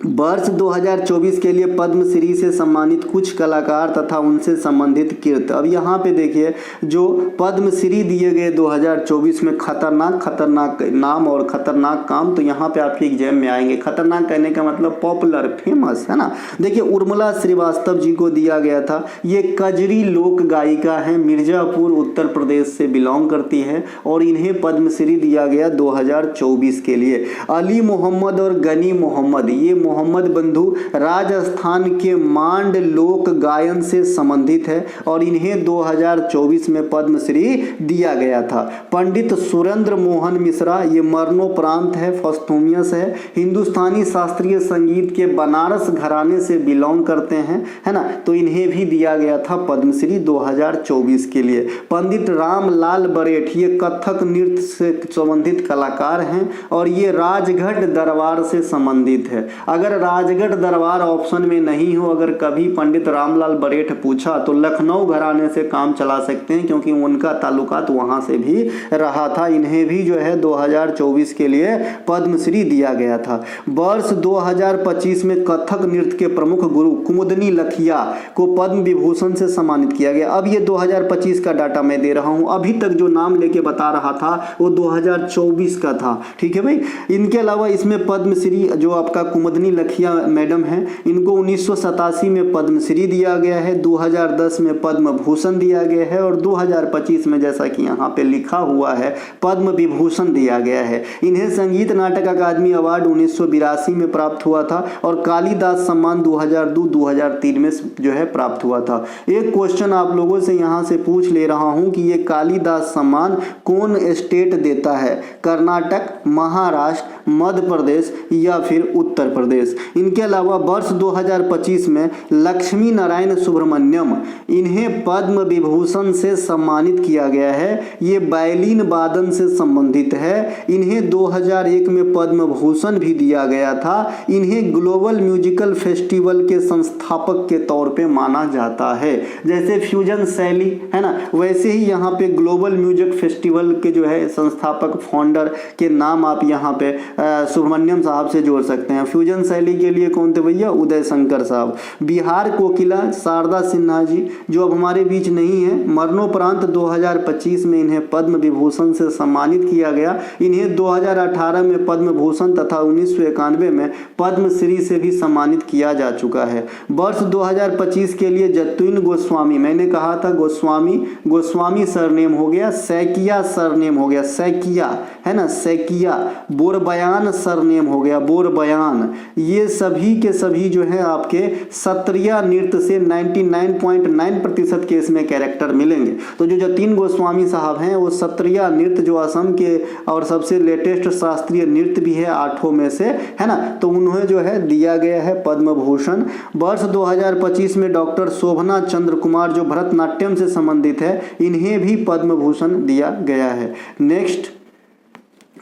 वर्ष 2024 के लिए पद्मश्री से सम्मानित कुछ कलाकार तथा उनसे संबंधित कृत। अब यहाँ पे देखिए जो पद्मश्री दिए गए 2024 में, खतरनाक नाम और खतरनाक काम, तो यहाँ पे आपके एग्जाम में आएंगे। खतरनाक कहने का मतलब पॉपुलर, फेमस है ना। देखिए उर्मिला श्रीवास्तव जी को दिया गया था। ये कजरी लोक गायिका है, मिर्जापुर उत्तर प्रदेश से बिलोंग करती है और इन्हें पद्मश्री दिया गया 2024 के लिए। अली मोहम्मद और गनी मोहम्मद, ये मोहम्मद बंधु राजस्थान के मांड लोक गायन से संबंधित है और इन्हें 2024 में पद्मश्री दिया गया था। पंडित सुरेंद्र मोहन मिश्रा, ये मरणोपरांत है, फॉस्थोमियस है, हिंदुस्तानी शास्त्रीय संगीत के बनारस घराने से बिलोंग करते हैं, है ना, तो इन्हें भी दिया गया था पद्मश्री 2024 के लिए। पंडित रामलाल बरेठ, ये कथक नृत्य से संबंधित कलाकार हैं और ये राजगढ़ दरबार से संबंधित है। अगर राजगढ़ दरबार ऑप्शन में नहीं हो, अगर कभी पंडित रामलाल बरेठ पूछा तो लखनऊ घराने से काम चला सकते हैं, क्योंकि उनका ताल्लुकात वहां से भी रहा था। इन्हें भी जो है 2024 के लिए पद्मश्री दिया गया था। वर्ष 2025 में कथक नृत्य के प्रमुख गुरु कुमुदनी लखिया को पद्म विभूषण से सम्मानित किया गया। अब ये 2025 का डाटा मैं दे रहा हूं, अभी तक जो नाम लेके बता रहा था वो 2024 का था। ठीक है भाई। इनके अलावा इसमें पद्मश्री जो आपका कुमुदनी लखिया मैडम है, इनको 1987 में पद्मश्री दिया गया है, 2010 में पद्म भूषण दिया गया है और 2025 में जैसा कि यहाँ पे लिखा हुआ है पद्म विभूषण दिया गया है। इन्हें संगीत नाटक अकादमी अवार्ड 1982 में प्राप्त हुआ था और कालिदास सम्मान 2002-2003 में जो है प्राप्त हुआ था। एक क्वेश्चन आप लोगों से यहाँ से पूछ ले रहा हूँ कि ये कालिदास सम्मान कौन स्टेट देता है, कर्नाटक, महाराष्ट्र, मध्य प्रदेश या फिर उत्तर प्रदेश। इनके अलावा वर्ष 2025 में लक्ष्मी नारायण सुब्रमण्यम, इन्हें पद्म विभूषण से सम्मानित किया गया है। ये वायलिन वादन से संबंधित है। इन्हें 2001 में पद्म भूषण भी दिया गया था। इन्हें ग्लोबल म्यूजिकल फेस्टिवल के संस्थापक के तौर पे माना जाता है। जैसे फ्यूजन शैली है ना, वैसे ही यहाँ पे ग्लोबल म्यूजिक फेस्टिवल के जो है संस्थापक फाउंडर के नाम आप यहाँ पे सुब्रमण्यम साहब से जोड़ सकते हैं। फ्यूजन शैली के लिए कौन थे भैया? उदय शंकर साहब। बिहार कोकिला शारदा सिन्हा जी, जो अब हमारे बीच नहीं है, मरणोपरांत 2025 में इन्हें पद्म विभूषण से सम्मानित किया गया। इन्हें 2018 में पद्म भूषण तथा 1991 में पद्मश्री से भी सम्मानित किया जा चुका है। वर्ष 2025 के लिए जतिन गोस्वामी, मैंने कहा था गोस्वामी सरनेम हो गया, सैकिया सरनेम हो गया, सैकिया है ना, सैकिया। बोरबयान सरनेम हो गया, बोरबयान। ये सभी के सभी जो है आपके सत्रिय नृत्य से 99.9% के इसमें कैरेक्टर मिलेंगे। तो जो जतिन गोस्वामी साहब हैं वो सत्रिय नृत्य जो असम के और सबसे लेटेस्ट शास्त्रीय नृत्य भी है 8 में से, है ना, तो उन्हें जो है दिया गया है पद्म भूषण। वर्ष 2025 में डॉक्टर शोभना चंद्र कुमार जो भरतनाट्यम से संबंधित है, इन्हें भी पद्म भूषण दिया गया है। नेक्स्ट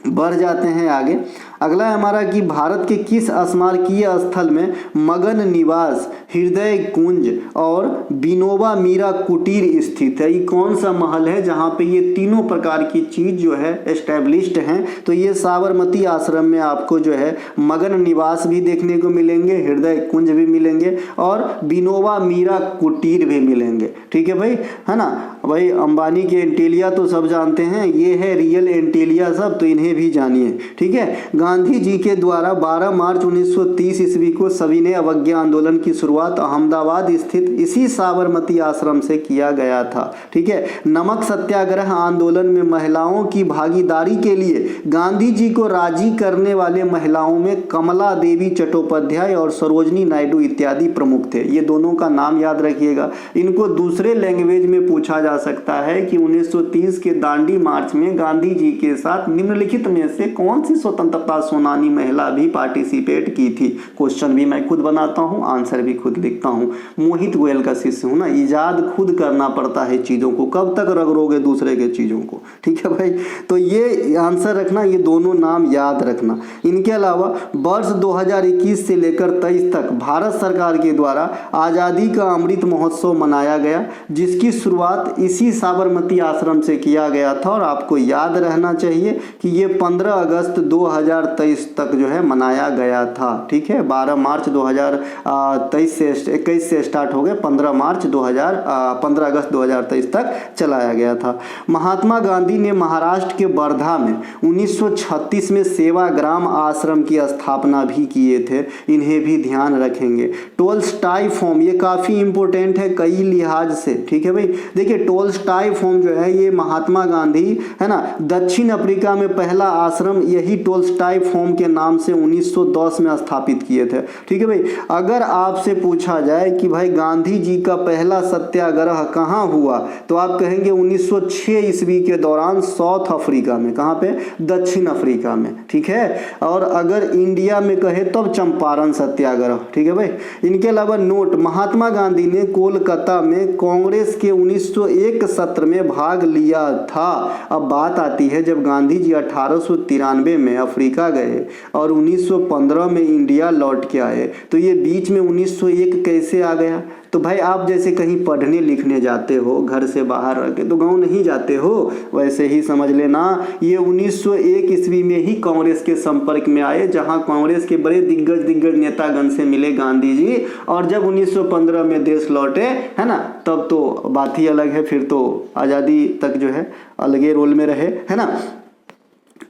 बढ़ जाते हैं आगे। अगला है हमारा कि भारत के किस स्मारकीय स्थल में मगन निवास, हृदय कुंज और विनोबा मीरा कुटीर स्थित है? ये कौन सा महल है जहाँ पे ये तीनों प्रकार की चीज जो है एस्टेब्लिश्ड हैं? तो ये साबरमती आश्रम में आपको जो है मगन निवास भी देखने को मिलेंगे, हृदय कुंज भी मिलेंगे और विनोबा मीरा कुटीर भी मिलेंगे। ठीक है भाई, है ना भाई। अंबानी के एंटीलिया तो सब जानते हैं, ये है रियल एंटीलिया सब, तो इन्हें भी जानिए। ठीक है। गांधी जी के द्वारा 12 मार्च 1930 ईस्वी को सविनय अवज्ञा आंदोलन की शुरुआत अहमदाबाद स्थित इसी साबरमती आश्रम से किया गया था। ठीक है। नमक सत्याग्रह आंदोलन में महिलाओं की भागीदारी के लिए गांधी जी को राजी करने वाले महिलाओं में कमला देवी चट्टोपाध्याय और सरोजनी नायडू इत्यादि प्रमुख थे। ये दोनों का नाम याद रखिएगा। इनको दूसरे लैंग्वेज में पूछा जा सकता है कि 1930 के दांडी मार्च में गांधी जी के साथ निम्नलिखित में से कौन सी स्वतंत्रता सेनानी महिला भी पार्टिसिपेट की थी? क्वेश्चन भी मैं खुद बनाता हूं, आंसर भी खुद लिखता हूं। मोहित गोयल का शिष्य हूं ना, इजाद खुद करना पड़ता है चीजों को, कब तक रगड़ोगे दूसरे के चीजों को। ठीक है भाई, तो ये आंसर रखना, ये दोनों नाम याद रखना। इनके अलावा वर्ष 2021 से लेकर 23 तक भारत सरकार के द्वारा आजादी का अमृत महोत्सव मनाया गया, जिसकी शुरुआत इसी साबरमती आश्रम से किया गया था। और आपको याद रहना चाहिए कि ये 15 अगस्त 2023 तक जो है मनाया गया था। ठीक है। 12 मार्च 2021 से स्टार्ट हो गए, 15 अगस्त 2023 तक चलाया गया था। महात्मा गांधी ने महाराष्ट्र के वर्धा में 1936 में सेवाग्राम आश्रम की स्थापना भी किए थे, इन्हें भी ध्यान रखेंगे। टोल्स्टॉय फॉर्म, ये काफ़ी इंपॉर्टेंट है कई लिहाज से। ठीक है भाई, देखिए टोल्स्टॉय फॉर्म जो है ये महात्मा गांधी, है ना, दक्षिण अफ्रीका में पहला आश्रम यही टोल्स्टॉय फॉर्म के नाम से 1910 में स्थापित किए थे। ठीक है भाई। अगर आपसे पूछा जाए कि भाई गांधी जी का पहला सत्याग्रह कहाँ हुआ, तो आप कहेंगे 1906 ईस्वी के दौरान साउथ अफ्रीका में। कहाँ पे? दक्षिण अफ्रीका में। ठीक है। और अगर इंडिया में कहे तब चंपारण सत्याग्रह। ठीक है भाई। इनके अलावा नोट, महात्मा गांधी ने कोलकाता में कांग्रेस के 1901 सत्र में भाग लिया था। अब बात आती है जब गांधी जी 1893 में अफ्रीका कनाडा गए और 1915 में इंडिया लौट के आए, तो ये बीच में 1901 कैसे आ गया? तो भाई आप जैसे कहीं पढ़ने लिखने जाते हो घर से बाहर रह के, तो गाँव नहीं जाते हो, वैसे ही समझ लेना ये 1901 ईस्वी में ही कांग्रेस के संपर्क में आए, जहां कांग्रेस के बड़े दिग्गज नेतागण से मिले गांधी जी, और जब 1915 में देश लौटे, है ना, तब तो बात ही अलग है, फिर तो आज़ादी तक जो है अलगे रोल में रहे, है ना।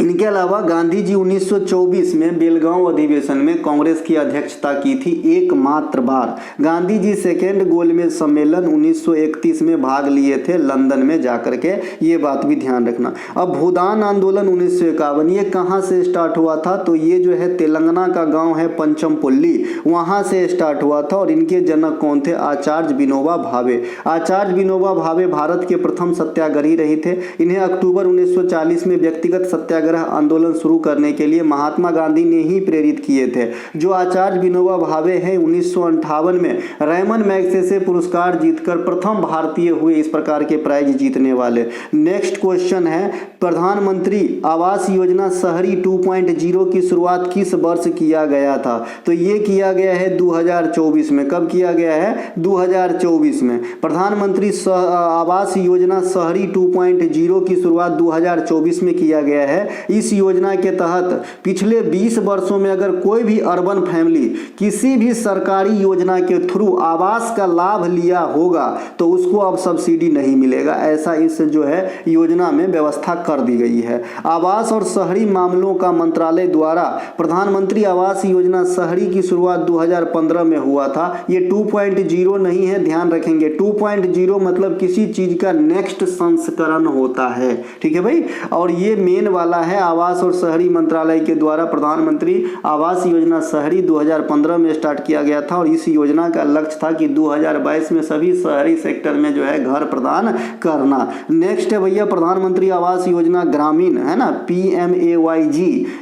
इनके अलावा गांधी जी 1924 में बेलगांव अधिवेशन में कांग्रेस की अध्यक्षता की थी एकमात्र बार। गांधी जी सेकेंड गोलमेज सम्मेलन 1931 में भाग लिए थे लंदन में जाकर के, ये बात भी ध्यान रखना। अब भूदान आंदोलन 1951, ये कहाँ से स्टार्ट हुआ था? तो ये जो है तेलंगाना का गांव है पंचमपल्ली, वहाँ से स्टार्ट हुआ था, और इनके जनक कौन थे? आचार्य विनोबा भावे। आचार्य विनोबा भावे भारत के प्रथम सत्याग्रही रहे थे। इन्हें अक्टूबर 1940 में व्यक्तिगत सत्याग्रह आंदोलन शुरू करने के लिए महात्मा गांधी ने ही प्रेरित किए थे। जो आचार्य विनोबा भावे हैं 1958 में रेमन मैग्सेसे पुरस्कार जीतकर प्रथम भारतीय हुए इस प्रकार के प्राइज जीतने वाले। नेक्स्ट क्वेश्चन है, प्रधानमंत्री आवास योजना शहरी 2.0 की शुरुआत किस वर्ष किया गया था? तो ये किया गया है 2024 में। कब किया गया है? 2024 में। प्रधानमंत्री आवास योजना शहरी 2.0 की शुरुआत 2024 में किया गया है। इस योजना के तहत पिछले 20 वर्षों में अगर कोई भी अर्बन फैमिली किसी भी सरकारी योजना के थ्रू आवास का लाभ लिया होगा तो उसको अब सब्सिडी नहीं मिलेगा, ऐसा इस जो है योजना में व्यवस्था कर दी गई है। आवास और शहरी मामलों का मंत्रालय द्वारा प्रधानमंत्री आवास योजना शहरी की शुरुआत 2015 में हुआ था। ये 2.0 नहीं है, ध्यान रखेंगे। 2.0 मतलब किसी चीज का नेक्स्ट संस्करण होता है, ठीक है भाई। और ये मेन वाला है आवास और शहरी मंत्रालय के द्वारा प्रधानमंत्री आवास योजना शहरी 2015 में स्टार्ट किया गया था, और इस योजना का लक्ष्य था कि 2022 में सभी शहरी सेक्टर में जो है घर प्रदान करना। नेक्स्ट है भैया प्रधानमंत्री आवास योजना ग्रामीण, है ना, PMAYG।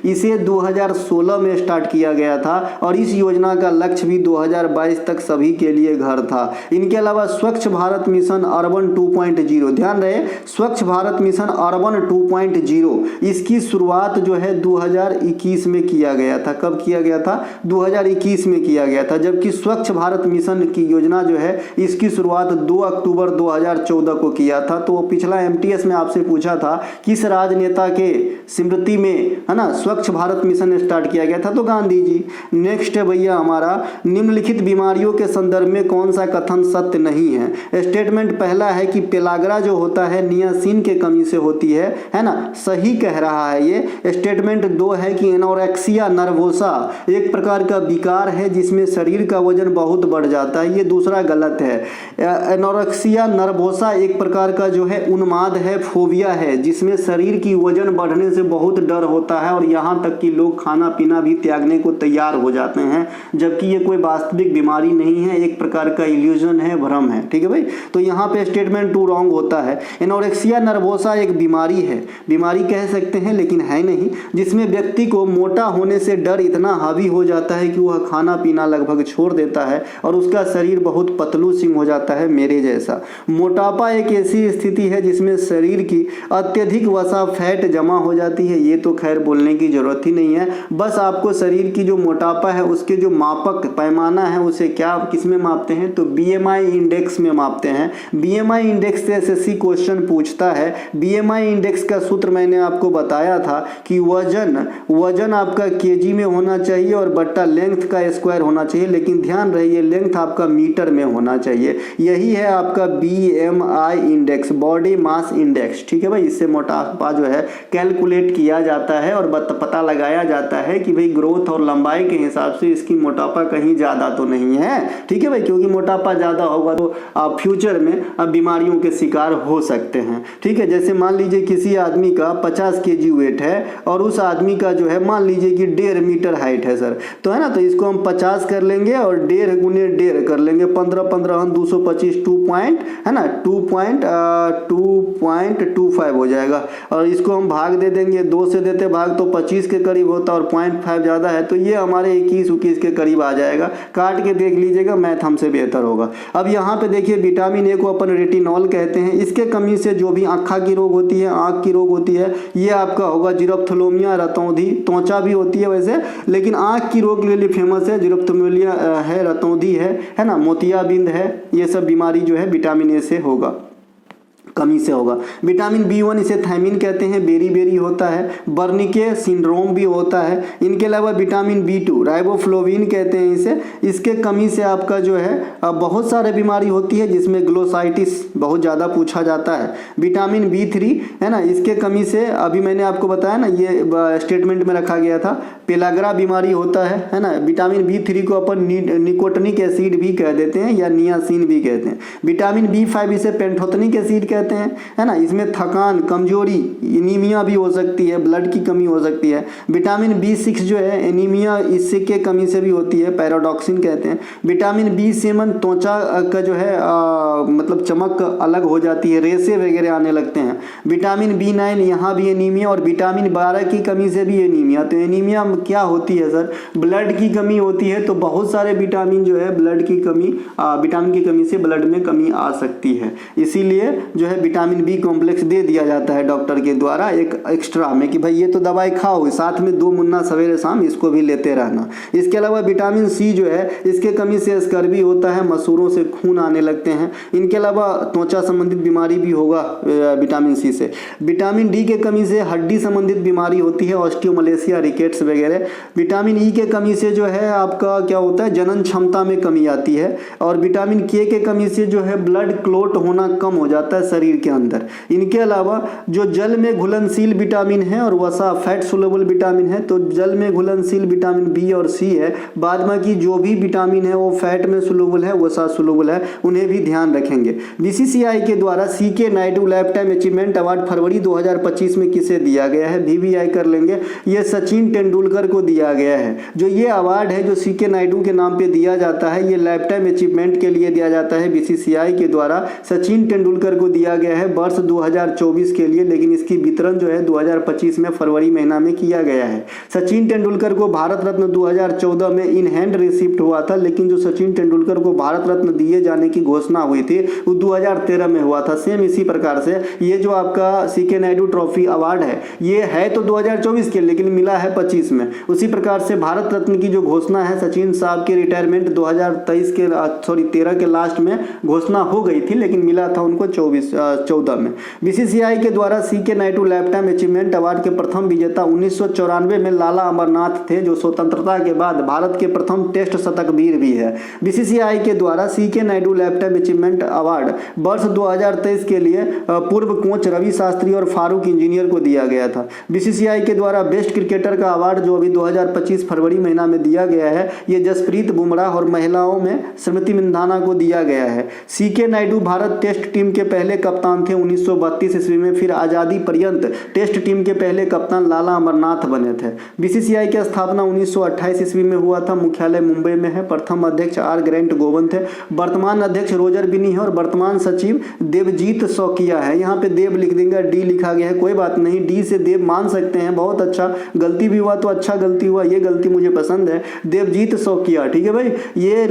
इसे 2016 में स्टार्ट किया गया था, और इस योजना का लक्ष्य भी 2022 तक सभी के लिए घर था। इनके अलावा स्वच्छ भारत मिशन अर्बन 2.0, ध्यान रहे, स्वच्छ भारत मिशन अर्बन 2.0, इसकी शुरुआत जो है 2021 में किया गया था। कब किया गया था? 2021 में किया गया था, जबकि स्वच्छ भारत मिशन की योजना जो है इसकी शुरुआत 2 अक्टूबर 2014 को किया था। तो पिछला MTS में आपसे पूछा था किस राजनेता के स्मृति में, है ना, स्वच्छ भारत मिशन स्टार्ट किया गया था? तो गांधी जी। नेक्स्ट है भैया हमारा, निम्नलिखित बीमारियों के संदर्भ में कौन सा कथन सत्य नहीं है? स्टेटमेंट पहला है कि पेलाग्रा जो होता है नियासिन के कमी से होती है ना, सही कह रहा है ये। स्टेटमेंट 2 है कि एनोरेक्सिया नर्वोसा एक प्रकार का विकार है जिसमें शरीर का वजन बहुत बढ़ जाता है, ये दूसरा गलत है। एनोरेक्सिया नर्वोसा एक प्रकार का जो है उन्माद है, फोबिया है, जिसमें शरीर की वजन बढ़ने से बहुत डर होता है, और यहाँ तक कि लोग खाना पीना भी त्यागने को तैयार हो जाते हैं, जबकि ये कोई वास्तविक बीमारी नहीं है, एक प्रकार का इल्यूजन है, भ्रम है, ठीक है भाई। तो यहाँ पे स्टेटमेंट 2 रॉन्ग होता है। एनोरेक्सिया नर्वोसा एक बीमारी है, बीमारी कह सकते हैं लेकिन है नहीं, जिसमें व्यक्ति को मोटा होने से डर इतना हावी हो जाता है कि वह खाना पीना लगभग छोड़ देता है और उसका शरीर बहुत पतलू सिंह हो जाता है, मेरे जैसा। मोटापा एक ऐसी स्थिति है जिसमें शरीर की अत्यधिक वसा फैट जमा हो जाती है, ये तो खैर बोलने की जरूरत ही नहीं है। बस आपको शरीर की जो मोटापा है उसके जो मापक पैमाना है उसे क्या किस में मापते हैं? तो BMI इंडेक्स में मापते हैं। BMI इंडेक्स से SSC क्वेश्चन पूछता है। BMI इंडेक्स का सूत्र मैंने आपको बताया था कि वजन आपका केजी में होना चाहिए और बट्टा लेंथ का स्क्वायर होना चाहिए, लेकिन ध्यान रहिए लेंथ आपका मीटर में होना चाहिए। यही है आपका BMI index, body mass index, ठीक है भाई। इससे मोटापा जो है कैलकुलेट किया जाता है और पता लगाया जाता है कि भाई ग्रोथ और लंबाई के हिसाब से इसकी मोटापा कहीं ज़्यादा तो नहीं है, ठीक है भाई, क्योंकि मोटापा ज़्यादा होगा तो आप फ्यूचर में अब बीमारियों के शिकार हो सकते हैं, ठीक है। जैसे मान लीजिए किसी आदमी का 50 kg वेट है और उस आदमी का जो है मान लीजिए कि 1.5 मीटर हाइट है सर, तो है ना, तो इसको हम 50 कर लेंगे और 1.5 गुने 1.5 कर लेंगे, 15 225 2.25 हो जाएगा। और इसको हम भाग दे देंगे, 2 से देते भाग तो 25 के करीब होता और 0.5 ज़्यादा है तो ये हमारे 21 के करीब आ जाएगा। काट के देख लीजिएगा, मैथ हमसे बेहतर होगा। अब यहाँ पे देखिए विटामिन A को अपन रेटिनॉल कहते हैं, इसके कमी से जो भी आँखा की रोग होती है, आँख की रोग होती है, ये आपका होगा जीरोप्थेल्मिया रतौंधी, त्वचा भी होती है वैसे, लेकिन आँख की रोग के लिए फेमस है। जीरोप्थेल्मिया है, रतौंधी है ना, मोतियाबिंद है। ये सब बीमारी जो है विटामिन ए से होगा, कमी से होगा। विटामिन B1 इसे थायमिन कहते हैं, बेरी बेरी होता है। बर्निके सिंड्रोम भी होता है। इनके अलावा विटामिन B2 राइबोफ्लोविन कहते हैं इसे, इसके कमी से आपका जो है बहुत सारे बीमारी होती है, जिसमें ग्लोसाइटिस बहुत ज़्यादा पूछा जाता है। विटामिन B3 है ना, इसके कमी से अभी मैंने आपको बताया ना, ये स्टेटमेंट में रखा गया था, पेलाग्रा बीमारी होता है ना। विटामिन B3 को अपन निकोटिनिक एसिड भी कह देते हैं या नियासिन भी कहते हैं। विटामिन B5 इसे पेंटोथेनिक एसिड कहते हैं, है ना। इसमें थकान, कमजोरी, एनीमिया भी हो सकती है, ब्लड की कमी हो सकती है। विटामिन B6 जो है एनीमिया इससे के कमी से भी होती है, पैराडॉक्सिन कहते हैं। विटामिन B7 त्वचा का जो है मतलब चमक अलग हो जाती है, रेसे वगैरह आने लगते हैं। विटामिन B9 यहाँ भी एनीमिया, और विटामिन 12 की कमी से भी एनीमिया। तो एनीमिया क्या होती है सर? ब्लड की कमी होती है। तो बहुत सारे विटामिन जो है ब्लड की कमी, विटामिन की कमी से ब्लड में कमी आ सकती है। इसीलिए जो है विटामिन B कॉम्प्लेक्स दे दिया जाता है डॉक्टर के द्वारा एक एक्स्ट्रा में, कि भाई ये तो दवाई खाओ, साथ में 2 मुन्ना सवेरे शाम इसको भी लेते रहना। इसके अलावा विटामिन C जो है, इसके कमी से स्कर्वी होता है, मसूरों से खून आने लगते हैं। इनके अलावा त्वचा संबंधित बीमारी भी होगा विटामिन C से। विटामिन D के कमी से हड्डी संबंधित बीमारी होती है, ऑस्टियोमलेशिया, रिकेट्स वगैरह। विटामिन E के कमी से जो है आपका क्या होता है, जनन क्षमता में कमी आती है। और विटामिन K के कमी से जो है ब्लड क्लोट होना कम हो जाता है शरीर के अंदर। इनके अलावा जो जल में घुलनशील विटामिन है और वसा फैट सोल्युबल विटामिन है, तो जल में घुलनशील विटामिन B और C है। बाद में की जो भी विटामिन है वो फैट में सोल्युबल है, वसा सोल्युबल है, उन्हें भी ध्यान रखेंगे। BCCI के द्वारा CK Naidu lifetime achievement award फरवरी 2025 में किसे दिया गया है? VVI कर लेंगे, ये सचिन तेंदुलकर को दिया गया है। जो ये अवार्ड है जो CK नायडू के नाम पे दिया जाता है, ये लाइफ टाइम अचीवमेंट के लिए दिया जाता है BCCI के द्वारा। सचिन तेंदुलकर को दिया गया है वर्ष 2024 के लिए, लेकिन इसकी वितरण जो है 2025 में फरवरी महीना में किया गया है। सचिन तेंदुलकर को भारत रत्न 2014 में इन हैंड रिसिप्ट हुआ था, लेकिन जो सचिन तेंदुलकर को भारत रत्न दिए जाने की घोषणा हुई थी वो 2013 में हुआ था। सेम इसी प्रकार से ये जो आपका CK नायडू ट्रॉफी अवार्ड है, ये है तो 2024 के, लेकिन मिला है 25 में। उसी प्रकार से भारत रत्न की जो घोषणा है सचिन साहब के रिटायरमेंट 2023 के 13 के लास्ट में घोषणा हो गई थी, लेकिन मिला था उनको 14 में। BCCI के द्वारा CK Naidu lifetime achievement award के प्रथम विजेता 1994 में लाला अमरनाथ थे, जो स्वतंत्रता के बाद भारत के प्रथम टेस्ट शतकवीर भी है। BCCI के द्वारा CK Naidu lifetime achievement award वर्ष 2023 के लिए पूर्व कोच रवि शास्त्री और फारूक इंजीनियर को दिया गया था। BCCI के द्वारा बेस्ट क्रिकेटर का अवार्ड जो अभी 2025 फरवरी महीना में दिया गया है, ये जसप्रीत बुमराह और महिलाओं में स्मृति मंधाना को दिया गया है। CK Naidu Bharat test team के पहले कप्तान थे 1932 ईस्वी में। फिर आज़ादी पर्यंत टेस्ट टीम के पहले कप्तान लाला अमरनाथ बने थे। BCCI की स्थापना 1928 ईस्वी में हुआ था, मुख्यालय मुंबई में है। प्रथम अध्यक्ष R ग्रेंट गोवन थे, वर्तमान अध्यक्ष रोजर बिनी है और वर्तमान सचिव देवजीत सौकिया है। यहाँ पे देव लिख देंगे, D लिखा गया है, कोई बात नहीं, D से देव मान सकते हैं, बहुत अच्छा। गलती भी हुआ तो अच्छा गलती हुआ, ये गलती मुझे पसंद है। देवजीत सौकिया, ठीक है भाई, ये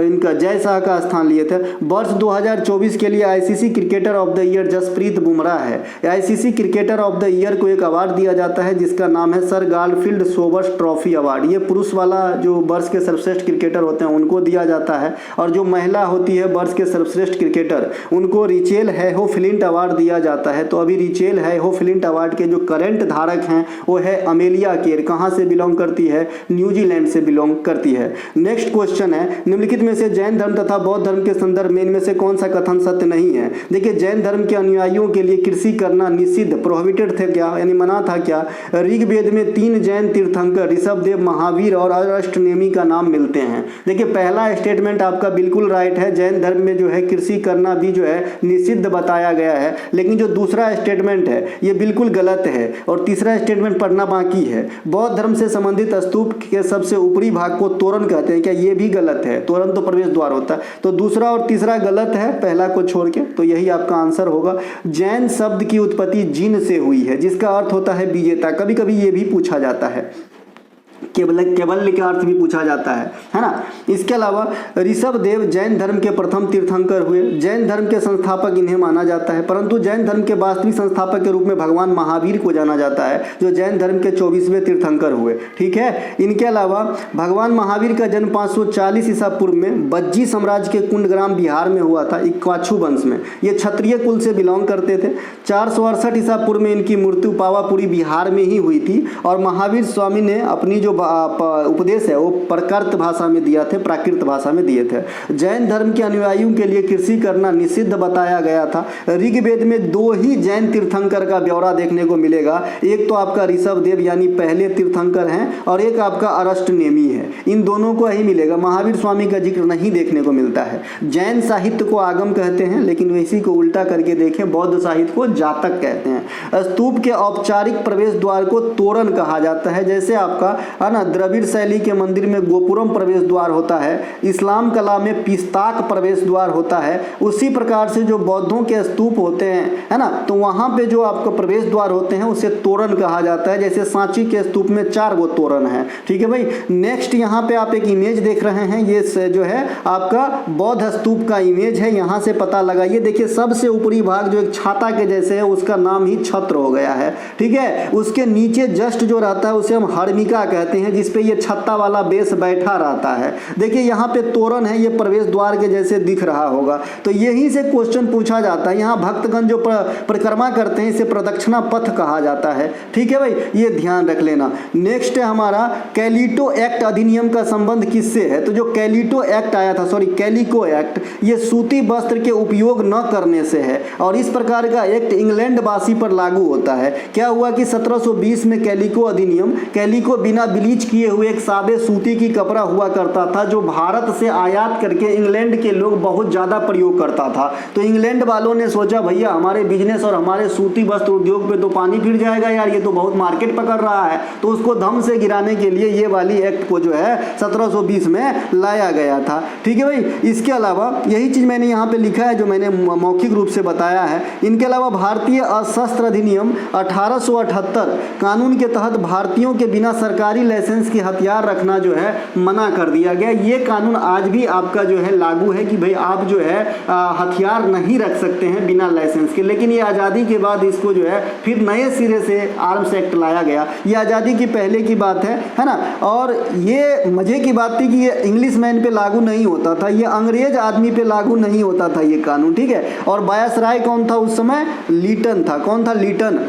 इनका जय शाह का स्थान लिए थे। वर्ष 2024 के लिए ICC cricketer of the year Jasprit Bumrah है। ICC cricketer of the year को एक अवार्ड दिया जाता है जिसका नाम है sir Garfield Sobers trophy award. ये पुरुष वाला जो वर्ष के सर्वश्रेष्ठ क्रिकेटर होते हैं उनको दिया जाता है, और जो महिला होती है वर्ष के सर्वश्रेष्ठ क्रिकेटर उनको रिचेल हैहो फ्लिंट अवार्ड दिया जाता है। तो अभी रिचेल हैहो फ्लिंट अवार्ड के जो करंट धारक हैं वो है अमेलिया केर। कहाँ से बिलोंग करती है? न्यूजीलैंड से बिलोंग करती है। नेक्स्ट क्वेश्चन है, निम्नलिखित में से जैन धर्म तथा बौद्ध धर्म के संदर्भ में इनमें से कौन सा कथन सत्य नहीं है? देखिए, जैन धर्म के अनुयायियों के लिए कृषि करना निषिद्ध, प्रोहिबिटेड थे क्या, यानी मना था क्या? ऋग्वेद में 3 जैन तीर्थंकर ऋषभदेव, महावीर और अष्टनेमी का नाम मिलते हैं। देखिए, पहला स्टेटमेंट आपका बिल्कुल राइट है, जैन धर्म में जो है कृषि करना भी जो है निषिद्ध बताया गया है। लेकिन जो दूसरा स्टेटमेंट है ये बिल्कुल गलत है, और तीसरा स्टेटमेंट पढ़ना बाकी है। बौद्ध धर्म से संबंधित स्तूप के सबसे ऊपरी भाग को तोरण कहते हैं, क्या ये भी गलत है? तोरण तो प्रवेश द्वार होता है। तो दूसरा और तीसरा गलत है, पहला को छोड़ के, तो यही आपका आंसर होगा। जैन शब्द की उत्पत्ति जिन से हुई है, जिसका अर्थ होता है विजेता। कभी कभी ये भी पूछा जाता है। केवल्य का अर्थ भी पूछा जाता है ना। इसके अलावा ऋषभ देव जैन धर्म के प्रथम तीर्थंकर हुए। जैन धर्म के संस्थापक इन्हें माना जाता है, परंतु जैन धर्म के वास्तविक संस्थापक के रूप में भगवान महावीर को जाना जाता है, जो जैन धर्म के 24वें तीर्थंकर हुए। ठीक है। इनके अलावा भगवान महावीर का जन्म 540 ईसा पूर्व में बज्जी साम्राज्य के कुंडग्राम बिहार में हुआ था, इक्ष्वाकु वंश में। ये क्षत्रिय कुल से बिलोंग करते थे। 468 ईसा पूर्व में इनकी मृत्यु पावापुरी बिहार में ही हुई थी, और महावीर स्वामी ने अपनी जो उपदेश है वो प्राकृत भाषा में दिया थे, प्राकृत भाषा में दिए थे। जैन धर्म के अनुयायियों के लिए कृषि करना निषिद्ध बताया गया था। ऋग्वेद में 2 ही जैन तीर्थंकर का ब्यौरा देखने को मिलेगा, एक तो आपका ऋषभ देव यानी पहले तीर्थंकर हैं, और एक आपका अरष्टनेमी है। इन दोनों को ही मिलेगा, महावीर स्वामी का जिक्र नहीं देखने को मिलता है। जैन साहित्य को आगम कहते हैं, लेकिन इसी को उल्टा करके देखें, बौद्ध साहित्य को जातक कहते हैं। स्तूप के औपचारिक प्रवेश द्वार को तोरण कहा जाता है, जैसे आपका है ना द्रविड़ शैली के मंदिर में गोपुरम प्रवेश द्वार होता है, इस्लाम कला में पिस्ताक प्रवेश द्वार होता है, उसी प्रकार से जो बौद्धों के स्तूप होते हैं है ना, तो वहां पे जो आपका प्रवेश द्वार होते हैं उसे तोरण कहा जाता है। जैसे सांची के स्तूप में 4 गो तोरण है। ठीक है भाई। नेक्स्ट यहाँ पे आप एक इमेज देख रहे हैं, ये जो है आपका बौद्ध स्तूप का इमेज है। यहाँ से पता लगाइए, देखिए सबसे ऊपरी भाग जो एक छाता के जैसे है उसका नाम ही छत्र हो गया है। ठीक है। उसके नीचे जस्ट जो रहता है उसे हम हर्मिका कहते हैं, जिसपे ये छत्ता वाला बेस बैठा रहता है। देखिए यहाँ पे तोरण है, ये प्रवेश द्वार के जैसे दिख रहा होगा। तो यही से क्वेश्चन पूछा जाता है। यहाँ भक्तगण जो परिक्रमा करते हैं इसे प्रदक्षिणा पथ कहा जाता है। ठीक है भाई, ये ध्यान रख लेना। नेक्स्ट है हमारा कैलिटो एक्ट अधिनियम का संबंध किससे है। तो जो कैलिटो एक्ट आया था, सॉरी कैलिको एक्ट, ये सूती वस्त्र के उपयोग न करने से है, और इस प्रकार का एक्ट इंग्लैंड वासी पर लागू होता है। क्या हुआ कि 1720 में कैलिको अधिनियम, कैलिको बिना ब्लीच किए हुए एक सादे सूती की कपड़ा हुआ करता था, जो भारत से आयात करके इंग्लैंड के लोग बहुत ज़्यादा प्रयोग करता था। तो इंग्लैंड वालों ने सोचा भैया हमारे बिजनेस और हमारे सूती वस्त्र उद्योग पे तो पानी फिर जाएगा यार, ये तो बहुत मार्केट पकड़ रहा है। तो उसको धम से गिराने के लिए ये वाली एक्ट को जो है 1720 में लाया गया था। ठीक है भाई। इसके अलावा यही चीज़ मैंने यहाँ पे लिखा है जो मैंने मौखिक रूप से बताया है। इनके अलावा भारतीय अशस्त्र अधिनियम 1878 कानून के तहत भारतीयों के बिना सरकारी लाइसेंस के हथियार रखना जो है मना कर दिया गया। ये कानून आज भी आपका जो है लागू है कि भाई आप जो है हथियार नहीं रख सकते हैं बिना लाइसेंस के। लेकिन ये आज़ादी के बाद इसको जो है फिर नए सिरे से आर्म्स एक्ट लाया गया। ये आज़ादी की पहले की बात है ना। और ये मजे की बात थी कि ये इंग्लिश मैन पे लागू नहीं होता था, ये अंग्रेज आदमी पे लागू नहीं होता था ये कानून। ठीक है। और वायसराय कौन था उस समय? लीटन था। कौन था? लीटन।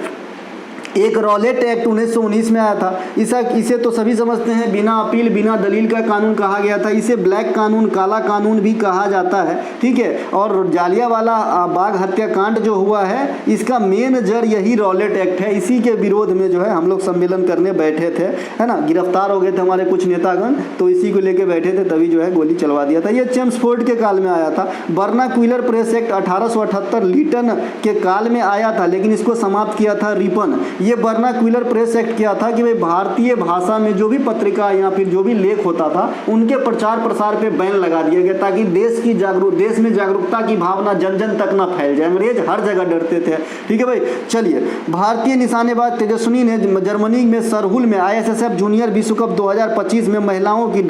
एक रॉलेट एक्ट 1919 में आया था। इसे तो सभी समझते हैं, बिना अपील बिना दलील का कानून कहा गया था। इसे ब्लैक कानून, काला कानून भी कहा जाता है। ठीक है। और जालियांवाला बाग हत्याकांड जो हुआ है इसका मेन जड़ यही रॉलेट एक्ट है। इसी के विरोध में जो है हम लोग सम्मेलन करने बैठे थे, है ना। गिरफ्तार हो गए थे हमारे कुछ नेतागण, तो इसी को लेके बैठे थे, तभी जो है गोली चलवा दिया था। ये चेम्सफोर्ड के काल में आया था। वर्नाक्यूलर प्रेस एक्ट 1878 लीटन के काल में आया था, लेकिन इसको समाप्त किया था रिपन। ये वर्नाक्यूलर प्रेस एक्ट किया था कि भाई भारतीय भाषा में जो भी पत्रिका या फिर जो भी लेख होता था उनके प्रचार प्रसार पे बैन लगा दिया गया, ताकि देश में जागरूकता की भावना जन जन तक ना फैल जाए। अंग्रेज हर जगह डरते थे। ठीक है भाई। चलिए, भारतीय निशानेबाज तेजस्विनी ने जर्मनी में सरहुल में ISSF जूनियर विश्व कप 2025 में महिलाओं की ...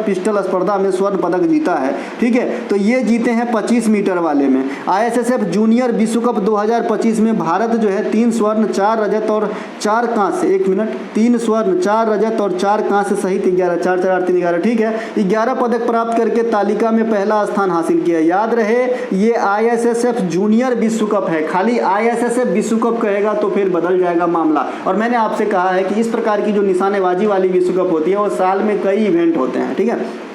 पिस्टल स्पर्धा में स्वर्ण पदक जीता है। ठीक है। तो ये जीते हैं 25 मीटर वाले में। ISSF जूनियर विश्व कप 2025 में भारत जो है 3 स्वर्ण 4 रजत और 4 कांस्य, 1 मिनट, 3 स्वर्ण 4 रजत और 4 कांस्य सहित 11, 4 4 8 3 11, ठीक है, 11 पदक प्राप्त करके तालिका में पहला स्थान हासिल किया। याद रहे ये ISSF जूनियर विश्व कप है। खाली ISSF विश्व कप कहेगा तो फिर बदल जाएगा मामला। और मैंने आपसे कहा है कि इस प्रकार की जो निशानेबाजी वाली विश्व कप होती है वो साल में कई इवेंट होते हैं। ठीक है।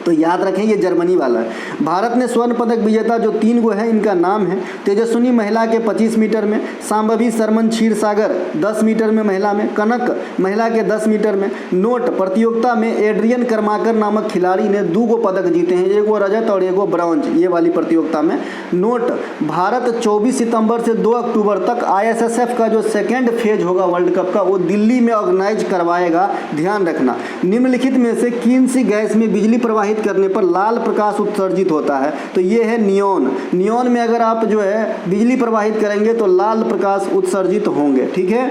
तो याद रखें ये जर्मनी वाला है। भारत ने स्वर्ण पदक विजेता जो 3 गो है इनका नाम है तेजस्विनी महिला के 25 मीटर में, सांभवी शर्मन क्षीरसागर 10 मीटर में महिला में, कनक महिला के 10 मीटर में। नोट प्रतियोगिता में एड्रियन कर्माकर नामक खिलाड़ी ने 2 गो पदक जीते हैं, 1 गो रजत और 1 गो ब्रॉन्ज, ये वाली प्रतियोगिता में। नोट भारत 24 सितंबर से 2 अक्टूबर तक ISSF का जो सेकेंड फेज होगा वर्ल्ड कप का वो दिल्ली में ऑर्गेनाइज करवाएगा। ध्यान रखना, निम्नलिखित में से किन सी गैस में बिजली प्रवाहित करने पर लाल प्रकाश उत्सर्जित होता है। तो ये है नियोन। नियोन में अगर आप जो है बिजली प्रवाहित करेंगे तो लाल प्रकाश उत्सर्जित होंगे। ठीक है।